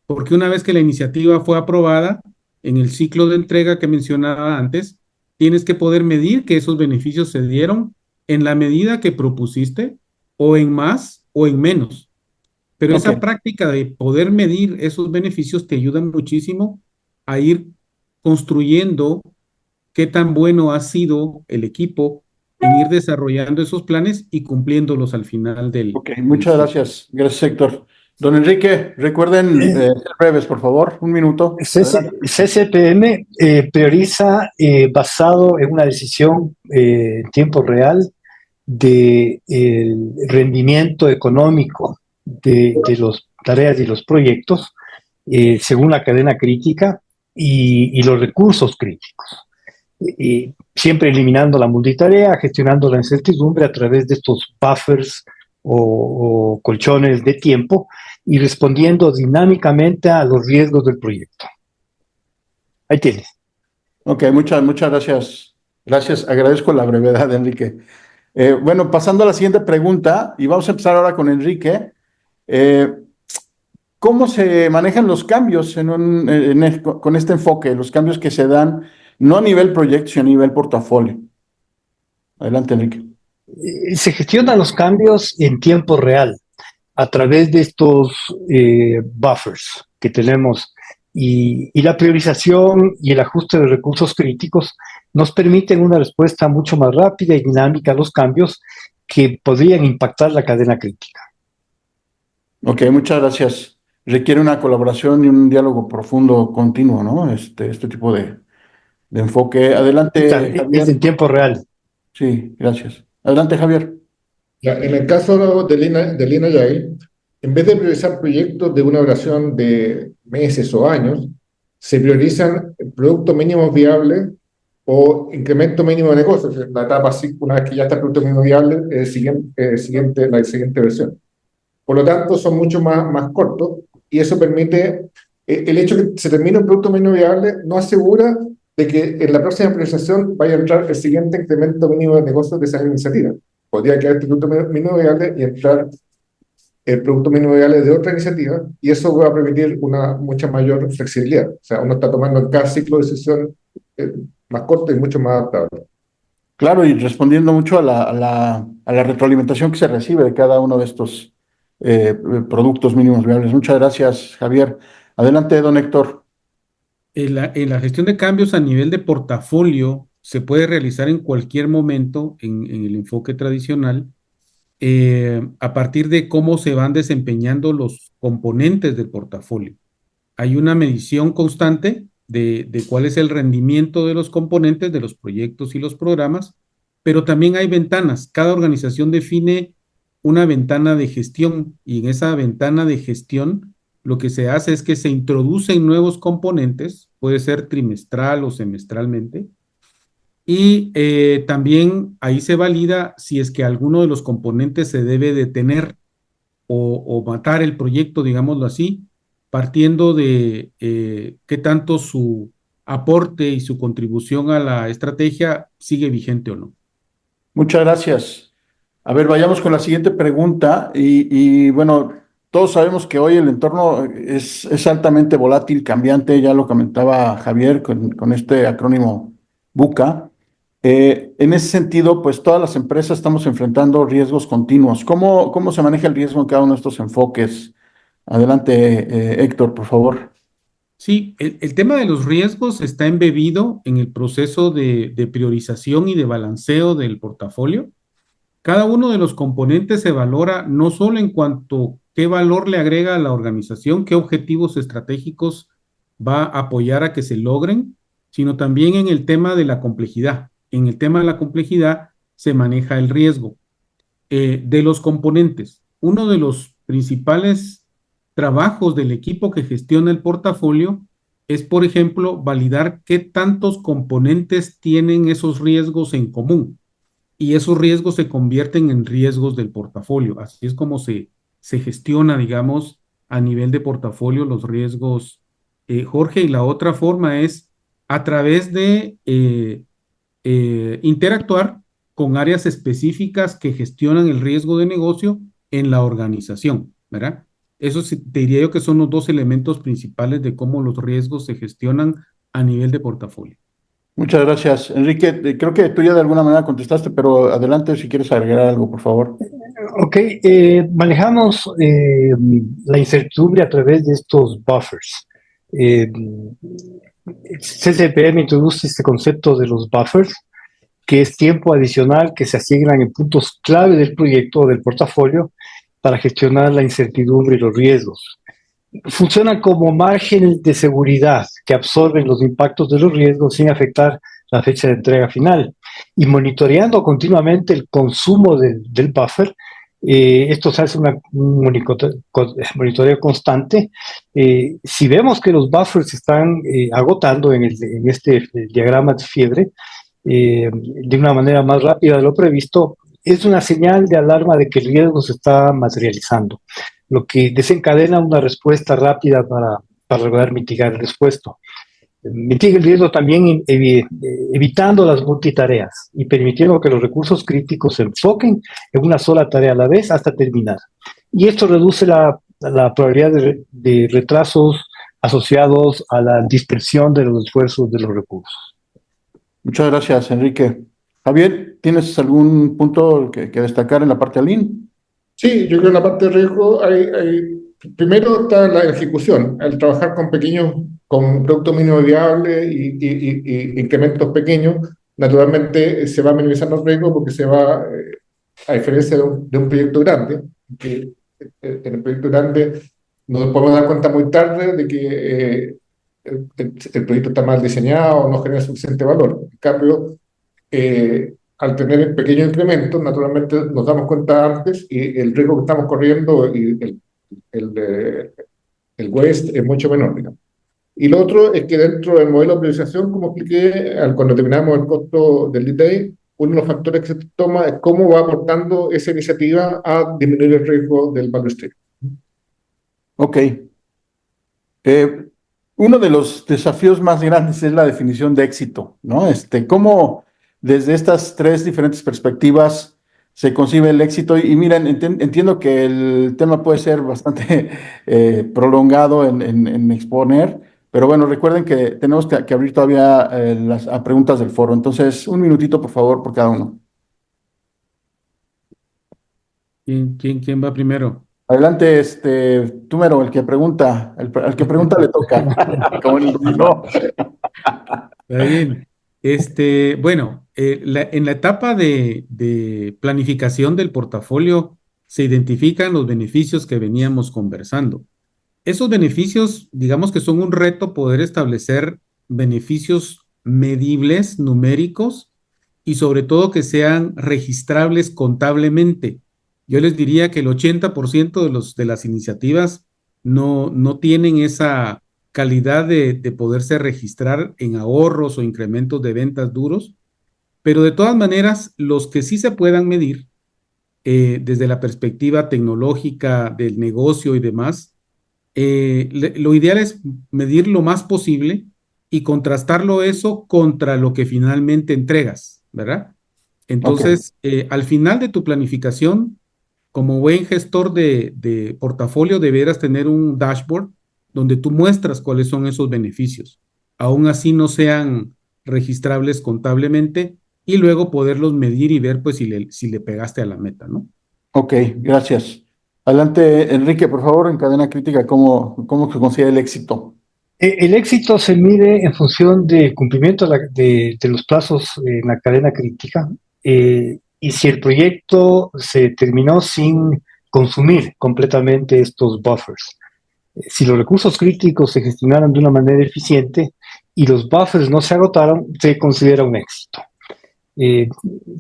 Porque una vez que la iniciativa fue aprobada, en el ciclo de entrega que mencionaba antes, tienes que poder medir que esos beneficios se dieron en la medida que propusiste, o en más o en menos. Pero Ok, esa práctica de poder medir esos beneficios te ayuda muchísimo a ir construyendo qué tan bueno ha sido el equipo en ir desarrollando esos planes y cumpliéndolos al final ok, del muchas ciclo. gracias. Gracias, Héctor. Don Enrique, recuerden ser breves, por favor. Un minuto. Adelante. CCPM prioriza basado en una decisión en tiempo real del rendimiento económico de las tareas y los proyectos según la cadena crítica y los recursos críticos. Siempre eliminando la multitarea, gestionando la incertidumbre a través de estos buffers o colchones de tiempo y respondiendo dinámicamente a los riesgos del proyecto. Ahí tienes. Ok, muchas gracias. Gracias, agradezco la brevedad, Enrique. Bueno, pasando a la siguiente pregunta, y vamos a empezar ahora con Enrique. Eh, ¿cómo se manejan los cambios con este enfoque, los cambios que se dan no a nivel proyecto, sino a nivel portafolio? Adelante, Enrique. Se gestionan los cambios en tiempo real a través de estos buffers que tenemos y la priorización y el ajuste de recursos críticos nos permiten una respuesta mucho más rápida y dinámica a los cambios que podrían impactar la cadena crítica. Ok, muchas gracias. Requiere una colaboración y un diálogo profundo, continuo, ¿no? Este tipo de enfoque. Adelante, Es Javier. en tiempo real. Sí, gracias. Adelante, Javier. Ya, en el caso de Lean Agile, en vez de priorizar proyectos de una duración de meses o años, se priorizan productos mínimos viables o incremento mínimo de negocio. La etapa, una vez que ya está el producto mínimo viable, la siguiente versión. Por lo tanto, son mucho más cortos y eso permite, el hecho de que se termine un producto mínimo viable no asegura de que en la próxima priorización vaya a entrar el siguiente incremento mínimo de negocios de esa iniciativa. Podría quedar este producto mínimo viable y entrar el producto mínimo viable de otra iniciativa, y eso va a permitir una mucha mayor flexibilidad. O sea, uno está tomando en cada ciclo de decisión más corto y mucho más adaptable. Claro, y respondiendo mucho a la retroalimentación que se recibe de cada uno de estos productos mínimos viables. Muchas gracias, Javier. Adelante, don Héctor. En la gestión de cambios a nivel de portafolio se puede realizar en cualquier momento en el enfoque tradicional, a partir de cómo se van desempeñando los componentes del portafolio. Hay una medición constante de cuál es el rendimiento de los componentes, de los proyectos y los programas, pero también hay ventanas. Cada organización define una ventana de gestión y en esa ventana de gestión lo que se hace es que se introducen nuevos componentes, puede ser trimestral o semestralmente, y también ahí se valida si es que alguno de los componentes se debe detener o matar el proyecto, digámoslo así, partiendo de qué tanto su aporte y su contribución a la estrategia sigue vigente o no. Muchas gracias. A ver, vayamos con la siguiente pregunta. Y bueno, todos sabemos que hoy el entorno es altamente volátil, cambiante, ya lo comentaba Javier con este acrónimo VUCA. En ese sentido, pues todas las empresas estamos enfrentando riesgos continuos. ¿Cómo se maneja el riesgo en cada uno de estos enfoques? Adelante, Héctor, por favor. Sí, el tema de los riesgos está embebido en el proceso de priorización y de balanceo del portafolio. Cada uno de los componentes se valora no solo en cuanto a qué valor le agrega a la organización, qué objetivos estratégicos va a apoyar a que se logren, sino también en el tema de la complejidad. En el tema de la complejidad se maneja el riesgo. De los componentes, uno de los principales trabajos del equipo que gestiona el portafolio es, por ejemplo, validar qué tantos componentes tienen esos riesgos en común y esos riesgos se convierten en riesgos del portafolio. Así es como se gestiona, digamos, a nivel de portafolio los riesgos, Jorge. Y la otra forma es a través de interactuar con áreas específicas que gestionan el riesgo de negocio en la organización, ¿verdad? Eso sí, te diría yo que son los dos elementos principales de cómo los riesgos se gestionan a nivel de portafolio. Muchas gracias, Enrique. Creo que tú ya de alguna manera contestaste, pero adelante si quieres agregar algo, por favor. Ok, manejamos la incertidumbre a través de estos buffers. CCPM introduce este concepto de los buffers, que es tiempo adicional que se asignan en puntos clave del proyecto o del portafolio para gestionar la incertidumbre y los riesgos. Funcionan como márgenes de seguridad que absorben los impactos de los riesgos sin afectar la fecha de entrega final. Y monitoreando continuamente el consumo del buffer, esto se hace un monitoreo constante. Si vemos que los buffers se están agotando en este diagrama de fiebre, de una manera más rápida de lo previsto, es una señal de alarma de que el riesgo se está materializando, lo que desencadena una respuesta rápida para lograr mitigar el riesgo. Mitiga el riesgo también evitando las multitareas y permitiendo que los recursos críticos se enfoquen en una sola tarea a la vez hasta terminar. Y esto reduce la la probabilidad de retrasos asociados a la dispersión de los esfuerzos de los recursos. Muchas gracias, Enrique. Javier, ¿tienes algún punto que destacar en la parte Lean? Sí, yo creo que en la parte de riesgo primero está la ejecución, el trabajar con producto mínimo viable y incrementos pequeños. Naturalmente se va minimizando el riesgo porque a diferencia de un proyecto grande, que en el proyecto grande nos podemos dar cuenta muy tarde de que el proyecto está mal diseñado o no genera suficiente valor. En cambio, al tener pequeños incrementos, naturalmente nos damos cuenta antes y el riesgo que estamos corriendo y el waste es mucho menor, digamos. Y lo otro es que dentro del modelo de priorización, como expliqué, cuando terminamos el costo del detalle, uno de los factores que se toma es cómo va aportando esa iniciativa a disminuir el riesgo del value stream. Ok. Uno de los desafíos más grandes es la definición de éxito, ¿no? ¿Cómo desde estas tres diferentes perspectivas se concibe el éxito? Y miren, entiendo que el tema puede ser bastante prolongado en exponer, pero bueno, recuerden que tenemos que abrir todavía a preguntas del foro. Entonces, un minutito, por favor, por cada uno. ¿Quién va primero? Adelante, Túmero, el que pregunta. Al que pregunta le toca. Como en el dominó. Está bien. Bueno, en la etapa de planificación del portafolio se identifican los beneficios que veníamos conversando. Esos beneficios, digamos que son un reto poder establecer beneficios medibles, numéricos, y sobre todo que sean registrables contablemente. Yo les diría que el 80% de las iniciativas no tienen esa calidad de poderse registrar en ahorros o incrementos de ventas duros, pero de todas maneras, los que sí se puedan medir desde la perspectiva tecnológica del negocio y demás, lo ideal es medir lo más posible y contrastarlo eso contra lo que finalmente entregas, ¿verdad? Ok, Entonces, al final de tu planificación, como buen gestor de portafolio, deberás tener un dashboard donde tú muestras cuáles son esos beneficios. Aún así no sean registrables contablemente y luego poderlos medir y ver pues si le pegaste a la meta, ¿no? ok, gracias. Adelante, Enrique, por favor, en cadena crítica, ¿cómo se considera el éxito? El éxito se mide en función del cumplimiento de los plazos en la cadena crítica, y si el proyecto se terminó sin consumir completamente estos buffers. Si los recursos críticos se gestionaron de una manera eficiente y los buffers no se agotaron, se considera un éxito.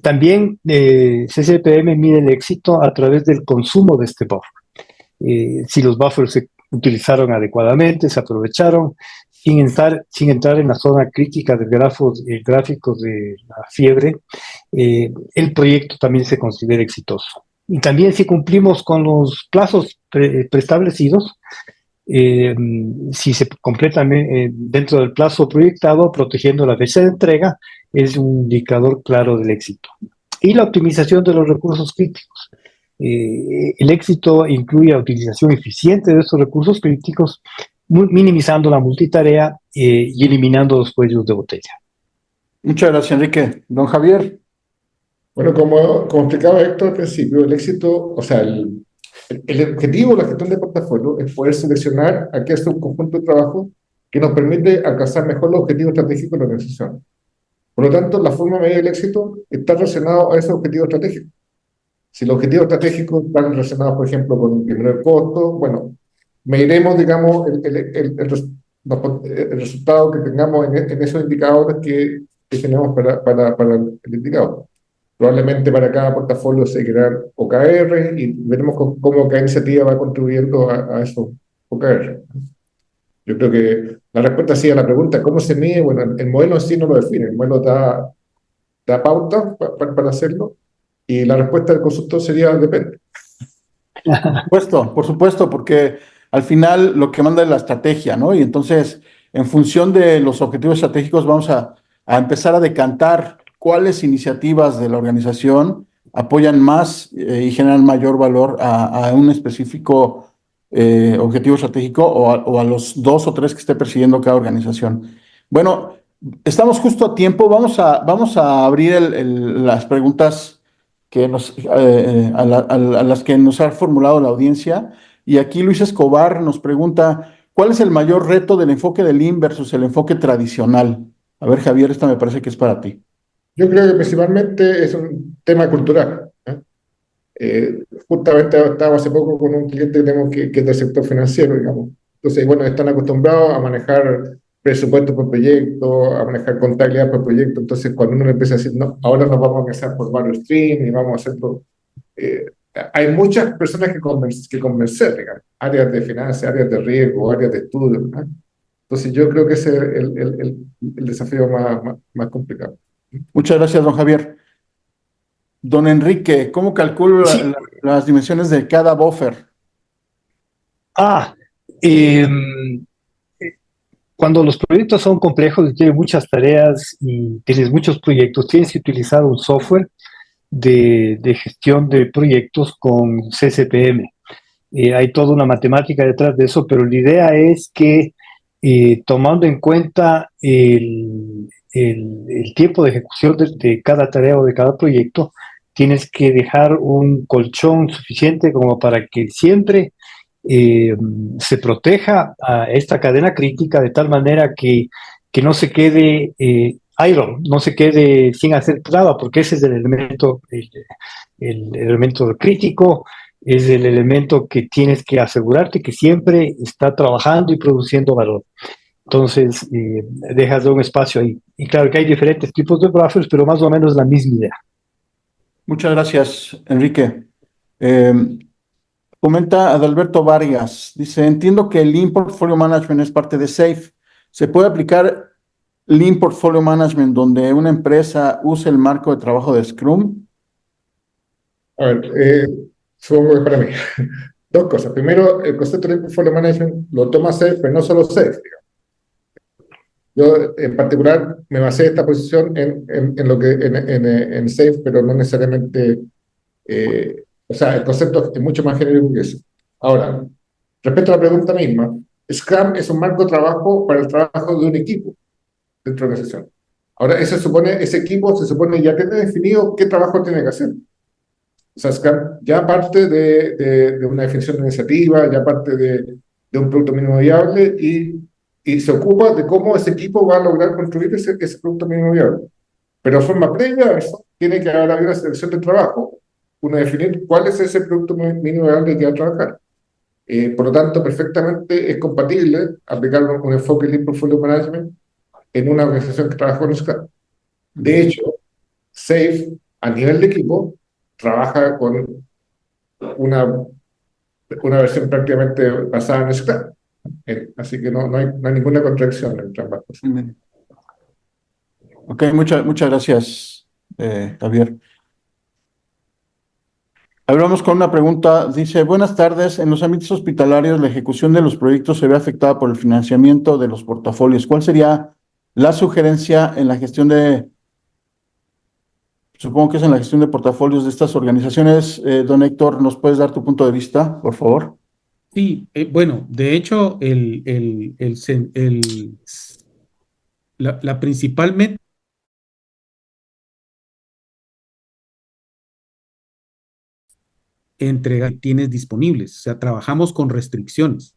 También CCPM mide el éxito a través del consumo de este buffer. Si los buffers se utilizaron adecuadamente, se aprovecharon, sin entrar en la zona crítica del gráfico de la fiebre, el proyecto también se considera exitoso. Y también si cumplimos con los plazos preestablecidos, si se completan dentro del plazo proyectado, protegiendo la fecha de entrega, es un indicador claro del éxito. Y la optimización de los recursos críticos. El éxito incluye la utilización eficiente de estos recursos críticos, minimizando la multitarea y eliminando los cuellos de botella. Muchas gracias, Enrique. Don Javier. Bueno, como explicaba Héctor al principio, el éxito, o sea, el objetivo de la gestión de portafolio es poder seleccionar aquel subconjunto de trabajo que nos permite alcanzar mejor los objetivos estratégicos de la organización. Por lo tanto, la forma de medir el éxito está relacionado a esos objetivos estratégicos. Si los objetivos estratégicos están relacionados, por ejemplo, con disminuir el costo, bueno, mediremos, digamos, el resultado que tengamos en esos indicadores que tenemos para el indicador. Probablemente para cada portafolio se crearán OKR y veremos cómo cada iniciativa va contribuyendo a esos OKR. Yo creo que la respuesta sí a la pregunta, ¿cómo se mide? Bueno, el modelo en sí no lo define, el modelo da pauta para hacerlo, y la respuesta del consultor sería depende. Por supuesto, porque al final lo que manda es la estrategia, ¿no? Y entonces, en función de los objetivos estratégicos, vamos a empezar a decantar cuáles iniciativas de la organización apoyan más y generan mayor valor a un específico objetivo estratégico o a los 2 o 3 que esté persiguiendo cada organización. Bueno, estamos justo a tiempo. Vamos a abrir las preguntas a las que nos ha formulado la audiencia. Y aquí Luis Escobar nos pregunta, ¿cuál es el mayor reto del enfoque de Lean versus el enfoque tradicional? A ver, Javier, esta me parece que es para ti. Yo creo que principalmente es un tema cultural, ¿eh? Justamente estaba hace poco con un cliente que tenemos que es del sector financiero, digamos. Entonces, bueno, están acostumbrados a manejar presupuesto por proyecto, a manejar contabilidad por proyecto. Entonces, cuando uno le empieza a decir, no, ahora nos vamos a empezar por varios streams y vamos a hacer por... eh, hay muchas personas que convencer, digamos, áreas de finanzas, áreas de riesgo, áreas de estudio, ¿no? Entonces, yo creo que ese es el desafío más complicado. Muchas gracias, don Javier. Don Enrique, ¿cómo calcula Sí. las dimensiones de cada buffer? Ah, em, cuando los proyectos son complejos y tienen muchas tareas y tienes muchos proyectos, tienes que utilizar un software de gestión de proyectos con CCPM. Hay toda una matemática detrás de eso, pero la idea es que tomando en cuenta el tiempo de ejecución de cada tarea o de cada proyecto, tienes que dejar un colchón suficiente como para que siempre eh, se proteja a esta cadena crítica de tal manera que no se quede idle, no se quede sin hacer nada, porque ese es el elemento crítico, es el elemento que tienes que asegurarte que siempre está trabajando y produciendo valor. Entonces, dejas de un espacio ahí. Y claro que hay diferentes tipos de buffers, pero más o menos la misma idea. Muchas gracias, Enrique. Eh, Comenta Adalberto Vargas, dice, entiendo que el Lean Portfolio Management es parte de SAFe. ¿Se puede aplicar Lean Portfolio Management donde una empresa use el marco de trabajo de Scrum? A ver, supongo que para mí. Dos cosas. Primero, el concepto de portfolio management lo toma SAFe, pero no solo SAFe, digamos. Yo, en particular, me basé esta posición en SAFe, pero no necesariamente. O sea, el concepto es mucho más genérico que eso. Ahora, respecto a la pregunta misma, Scrum es un marco de trabajo para el trabajo de un equipo dentro de la organización. Ahora, ese equipo se supone ya tiene definido qué trabajo tiene que hacer. O sea, Scrum ya parte de una definición de iniciativa, ya parte de un producto mínimo viable y se ocupa de cómo ese equipo va a lograr construir ese producto mínimo viable. Pero de forma previa a eso, tiene que haber una selección de trabajo, uno definir cuál es ese producto mínimo viable que va a trabajar. Por lo tanto, perfectamente es compatible aplicar un enfoque Lean Portfolio Management en una organización que trabaja con Scrum. De hecho, SAFe, a nivel de equipo, trabaja con una versión prácticamente basada en Scrum. Así que no hay ninguna contradicción entre ambas cosas. Ok, muchas gracias, Javier. Hablamos con una pregunta, dice, buenas tardes, en los ámbitos hospitalarios la ejecución de los proyectos se ve afectada por el financiamiento de los portafolios. ¿Cuál sería la sugerencia en la gestión supongo que es en la gestión de portafolios de estas organizaciones? Don Héctor, ¿nos puedes dar tu punto de vista, por favor? Sí, bueno, de hecho, la principal meta entrega que tienes disponibles, o sea, trabajamos con restricciones.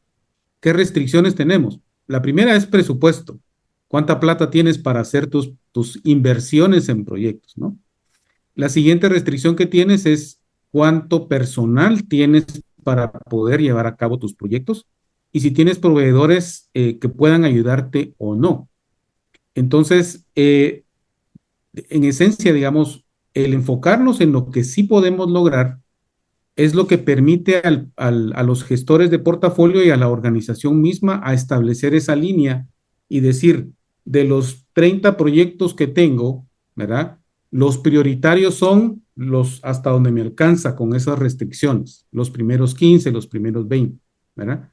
¿Qué restricciones tenemos? La primera es presupuesto. ¿Cuánta plata tienes para hacer tus inversiones en proyectos, ¿no? La siguiente restricción que tienes es cuánto personal tienes para poder llevar a cabo tus proyectos y si tienes proveedores que puedan ayudarte o no. Entonces, en esencia, digamos, el enfocarnos en lo que sí podemos lograr es lo que permite a los gestores de portafolio y a la organización misma a establecer esa línea y decir, de los 30 proyectos que tengo, ¿verdad? Los prioritarios son los hasta donde me alcanza con esas restricciones, los primeros 15, los primeros 20, ¿verdad?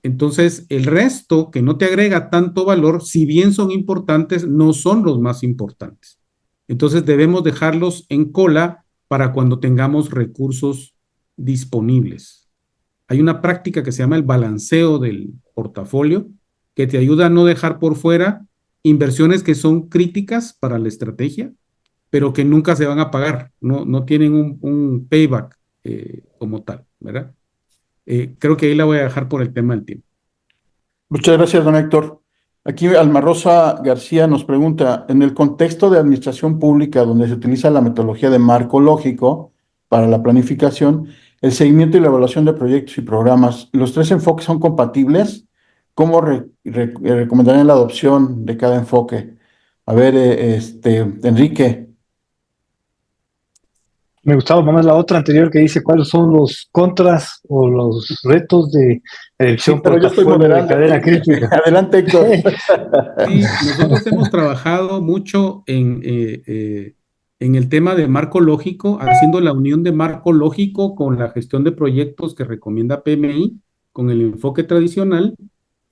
Entonces, el resto que no te agrega tanto valor, si bien son importantes, no son los más importantes. Entonces, debemos dejarlos en cola para cuando tengamos recursos disponibles. hay una práctica que se llama el balanceo del portafolio, que te ayuda a no dejar por fuera inversiones que son críticas para la estrategia, pero que nunca se van a pagar, no tienen un payback como tal, ¿verdad? Creo que ahí la voy a dejar por el tema del tiempo. Muchas gracias, don Héctor. Aquí Alma Rosa García nos pregunta, en el contexto de administración pública donde se utiliza la metodología de marco lógico para la planificación, el seguimiento y la evaluación de proyectos y programas, ¿los tres enfoques son compatibles? ¿Cómo recomendarían la adopción de cada enfoque? A ver, Enrique. Me gustaba más la otra anterior que dice cuáles son los contras o los retos de Sí, elección pero yo estoy portafolio de moderando cadena aquí. crítica. Adelante, Héctor. Sí, nosotros hemos trabajado mucho en el tema de marco lógico, haciendo la unión de marco lógico con la gestión de proyectos que recomienda PMI, con el enfoque tradicional,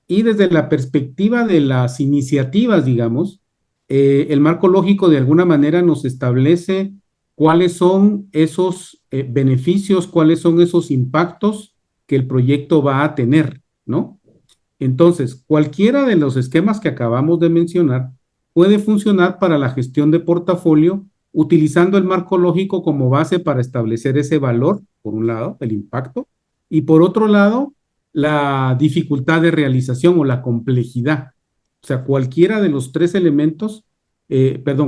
y desde la perspectiva de las iniciativas, digamos, el marco lógico de alguna manera nos establece cuáles son esos beneficios, cuáles son esos impactos que el proyecto va a tener, ¿no? Entonces, cualquiera de los esquemas que acabamos de mencionar puede funcionar para la gestión de portafolio utilizando el marco lógico como base para establecer ese valor, por un lado, el impacto, y por otro lado, la dificultad de realización o la complejidad. O sea, cualquiera de los tres elementos,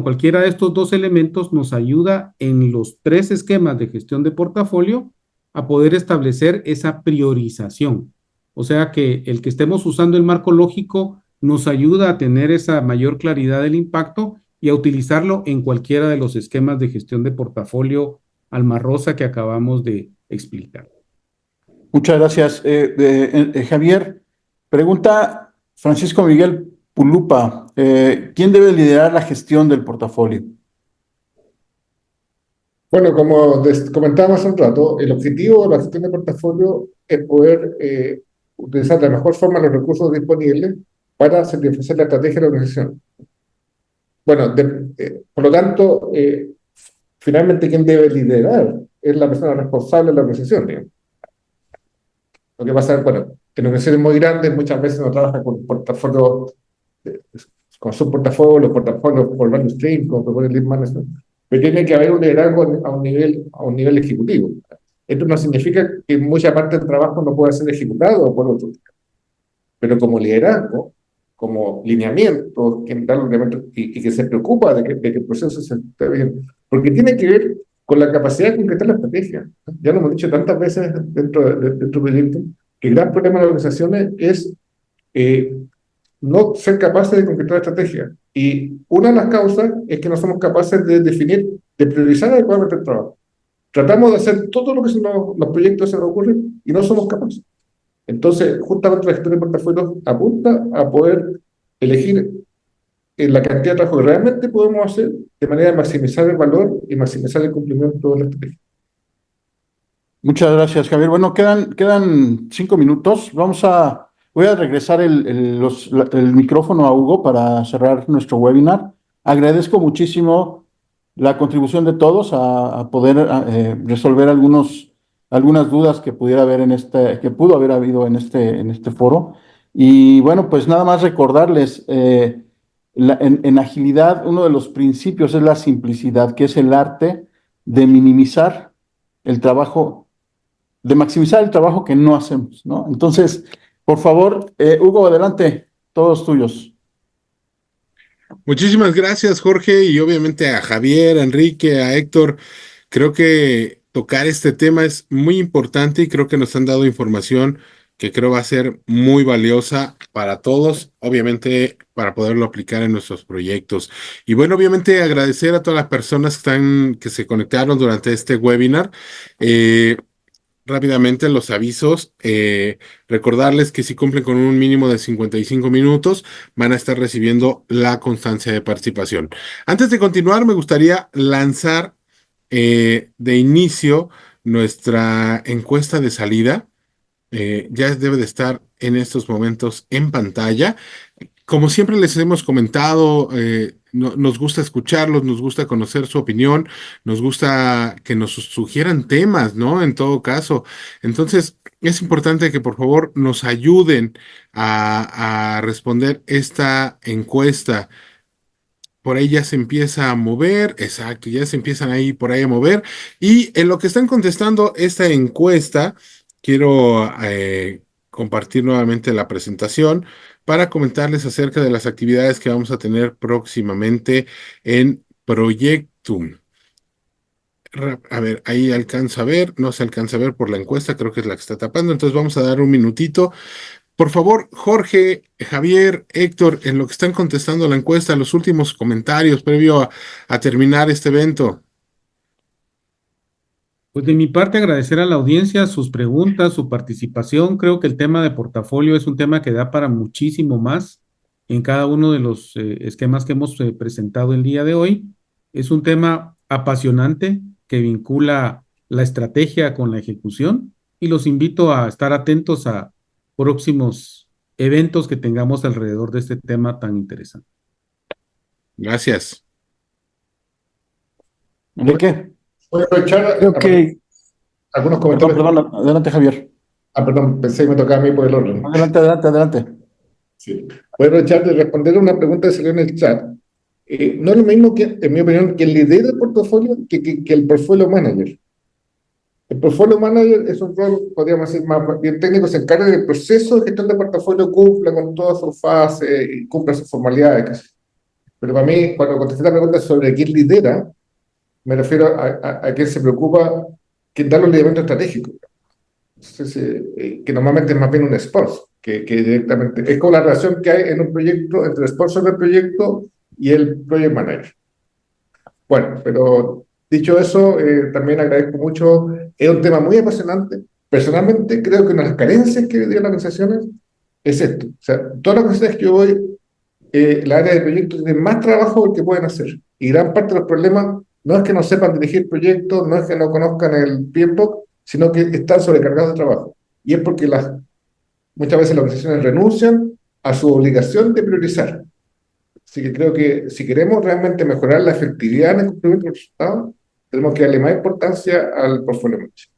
cualquiera de estos dos elementos nos ayuda en los tres esquemas de gestión de portafolio a poder establecer esa priorización. O sea que el que estemos usando el marco lógico nos ayuda a tener esa mayor claridad del impacto y a utilizarlo en cualquiera de los esquemas de gestión de portafolio Alma Rosa que acabamos de explicar. Muchas gracias. Javier, pregunta Francisco Miguel Pulupa, ¿quién debe liderar la gestión del portafolio? Bueno, como comentábamos hace un rato, el objetivo de la gestión de portafolio es poder utilizar de la mejor forma los recursos disponibles para satisfacer la estrategia de la organización. Bueno, por lo tanto, finalmente quien debe liderar es la persona responsable de la organización, digamos. Lo que pasa es, bueno, que en organizaciones muy grandes muchas veces no trabaja con portafolios, eh, con subportafolios, portafolios por value stream, como propone el lead management, pero tiene que haber un liderazgo a un nivel ejecutivo. Esto no significa que mucha parte del trabajo no pueda ser ejecutado por otros, pero como liderazgo, como lineamiento, que da los lineamientos y que se preocupa de que el proceso se esté bien, porque tiene que ver con la capacidad de concretar la estrategia. Ya lo hemos dicho tantas veces dentro del proyecto, que el gran problema de las organizaciones es no ser capaces de concretar la estrategia. Y una de las causas es que no somos capaces de definir, de priorizar adecuadamente el trabajo. Tratamos de hacer todo lo que los proyectos se nos ocurren y no somos capaces. Entonces, justamente la gestión de portafolios apunta a poder elegir la cantidad de trabajo que realmente podemos hacer de manera de maximizar el valor y maximizar el cumplimiento de la estrategia. Muchas gracias, Javier. Bueno, quedan 5 minutos. Voy a regresar el micrófono a Hugo para cerrar nuestro webinar. Agradezco muchísimo la contribución de todos a poder resolver algunas dudas que pudiera haber que pudo haber habido en este foro. Y bueno, pues nada más recordarles, en agilidad, uno de los principios es la simplicidad, que es el arte de minimizar el trabajo, de maximizar el trabajo que no hacemos, ¿no? Entonces, por favor, Hugo, adelante, todos tuyos. Muchísimas gracias, Jorge, y obviamente a Javier, a Enrique, a Héctor. Creo que tocar este tema es muy importante y creo que nos han dado información que creo va a ser muy valiosa para todos, obviamente para poderlo aplicar en nuestros proyectos. Y bueno, obviamente agradecer a todas las personas que se conectaron durante este webinar. Eh, Rápidamente los avisos, recordarles que si cumplen con un mínimo de 55 minutos, van a estar recibiendo la constancia de participación. Antes de continuar, me gustaría lanzar de inicio nuestra encuesta de salida. Ya debe de estar en estos momentos en pantalla. Como siempre les hemos comentado, nos gusta escucharlos, nos gusta conocer su opinión, nos gusta que nos sugieran temas, ¿no? En todo caso. Entonces, es importante que por favor nos ayuden a responder esta encuesta. Por ahí ya se empieza a mover, exacto, ya se empiezan ahí por ahí a mover. Y en lo que están contestando esta encuesta, quiero compartir nuevamente la presentación para comentarles acerca de las actividades que vamos a tener próximamente en Proyectum. A ver, ahí alcanza a ver, no se alcanza a ver por la encuesta, creo que es la que está tapando, entonces vamos a dar un minutito. Por favor, Jorge, Javier, Héctor, en lo que están contestando la encuesta, los últimos comentarios previo a terminar este evento. Pues de mi parte, agradecer a la audiencia sus preguntas, su participación. Creo que el tema de portafolio es un tema que da para muchísimo más en cada uno de los esquemas que hemos presentado el día de hoy. Es un tema apasionante que vincula la estrategia con la ejecución y los invito a estar atentos a próximos eventos que tengamos alrededor de este tema tan interesante. Gracias. Enrique, Voy a aprovechar Creo que algunos perdón, comentarios. perdón, adelante, Javier. Perdón, pensé que me tocaba a mí por el orden. Adelante, adelante, adelante. Sí. Voy a aprovechar de responder una pregunta que salió en el chat. No es lo mismo que, en mi opinión, que el líder del portafolio que el portfolio manager. El portfolio manager es un rol, podríamos decir, más bien técnico, se encarga del proceso de gestión de portafolio, cumpla con todas sus fases y cumpla sus formalidades. Pero para mí, cuando contesté la pregunta sobre quién lidera, me refiero a quien se preocupa, quien da los lineamientos estratégicos. Entonces, que normalmente es más bien un sponsor, que directamente, es como la relación que hay en un proyecto entre el sponsor del proyecto y el project manager. Bueno, pero dicho eso, también agradezco mucho, es un tema muy apasionante. Personalmente creo que una de las carencias que tienen las organizaciones es esto. O sea, todas las organizaciones que yo voy, la área de proyectos tiene más trabajo del que pueden hacer. Y gran parte de los problemas no es que no sepan dirigir proyectos, no es que no conozcan el PMBOK, sino que están sobrecargados de trabajo. Y es porque muchas veces las organizaciones renuncian a su obligación de priorizar. Así que creo que si queremos realmente mejorar la efectividad en el cumplimiento de los resultados, tenemos que darle más importancia al portfolio manager.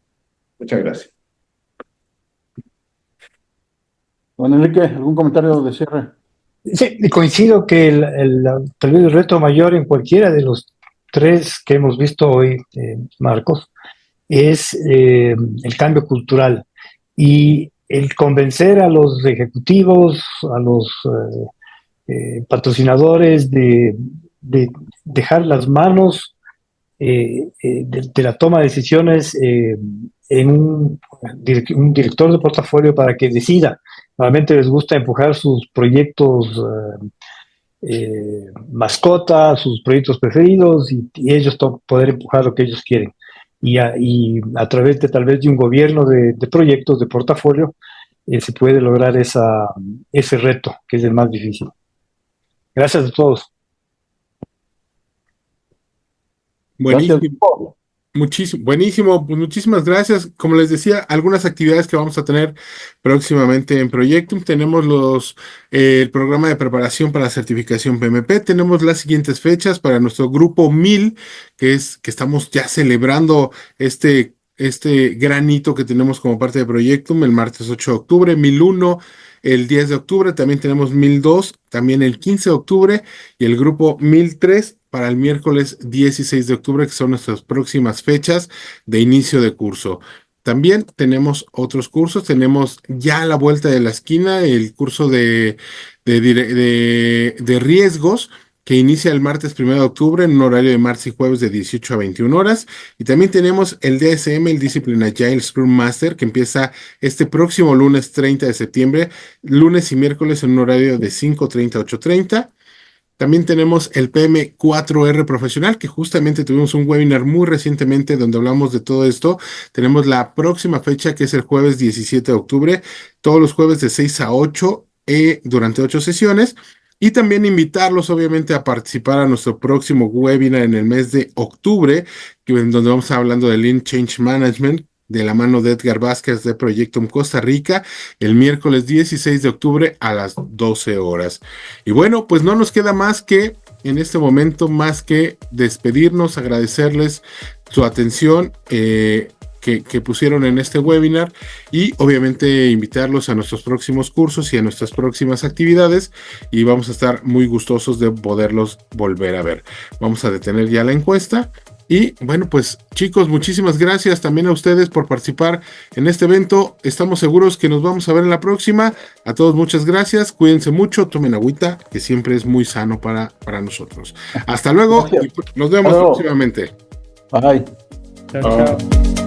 Muchas gracias. Don Enrique, ¿algún comentario de cierre? sí, coincido que tal vez el reto mayor en cualquiera de los tres que hemos visto hoy, Marcos, es el cambio cultural y el convencer a los ejecutivos, a los patrocinadores de dejar las manos de la toma de decisiones en un director de portafolio para que decida. Normalmente les gusta empujar sus proyectos mascota, sus proyectos preferidos y ellos poder empujar lo que ellos quieren. Y a través de tal vez de un gobierno de proyectos, de portafolio, se puede lograr ese reto, que es el más difícil. Gracias a todos. Buenísimo. Gracias. Muchísimo, buenísimo, pues muchísimas gracias. Como les decía, algunas actividades que vamos a tener próximamente en Proyectum. Tenemos el programa de preparación para la certificación PMP. Tenemos las siguientes fechas para nuestro grupo 1000, que estamos ya celebrando este gran hito que tenemos como parte de Proyectum el martes 8 de octubre, 1001 el 10 de octubre, también tenemos 1002, también el 15 de octubre y el grupo 1003 para el miércoles 16 de octubre, que son nuestras próximas fechas de inicio de curso. También tenemos otros cursos, tenemos ya a la vuelta de la esquina el curso de riesgos, que inicia el martes 1 de octubre en un horario de martes y jueves de 18 a 21 horas. Y también tenemos el DSM, el Discipline Agile Scrum Master, que empieza este próximo lunes 30 de septiembre, lunes y miércoles en un horario de 5:30 a 8:30. También tenemos el PM4R profesional, que justamente tuvimos un webinar muy recientemente donde hablamos de todo esto. Tenemos la próxima fecha, que es el jueves 17 de octubre, todos los jueves de 6 a 8 durante 8 sesiones. Y también invitarlos, obviamente, a participar a nuestro próximo webinar en el mes de octubre, en donde vamos a estar hablando de Lean Change Management, de la mano de Edgar Vázquez de Proyectum Costa Rica, el miércoles 16 de octubre a las 12 horas. Y bueno, pues no nos queda más que en este momento más que despedirnos, agradecerles su atención que pusieron en este webinar y obviamente invitarlos a nuestros próximos cursos y a nuestras próximas actividades, y vamos a estar muy gustosos de poderlos volver a ver. Vamos a detener ya la encuesta. Y bueno, pues chicos, muchísimas gracias también a ustedes por participar en este evento. Estamos seguros que nos vamos a ver en la próxima. A todos muchas gracias, cuídense mucho, tomen agüita, que siempre es muy sano para nosotros. Hasta luego y nos vemos próximamente. Bye. Chao, chao.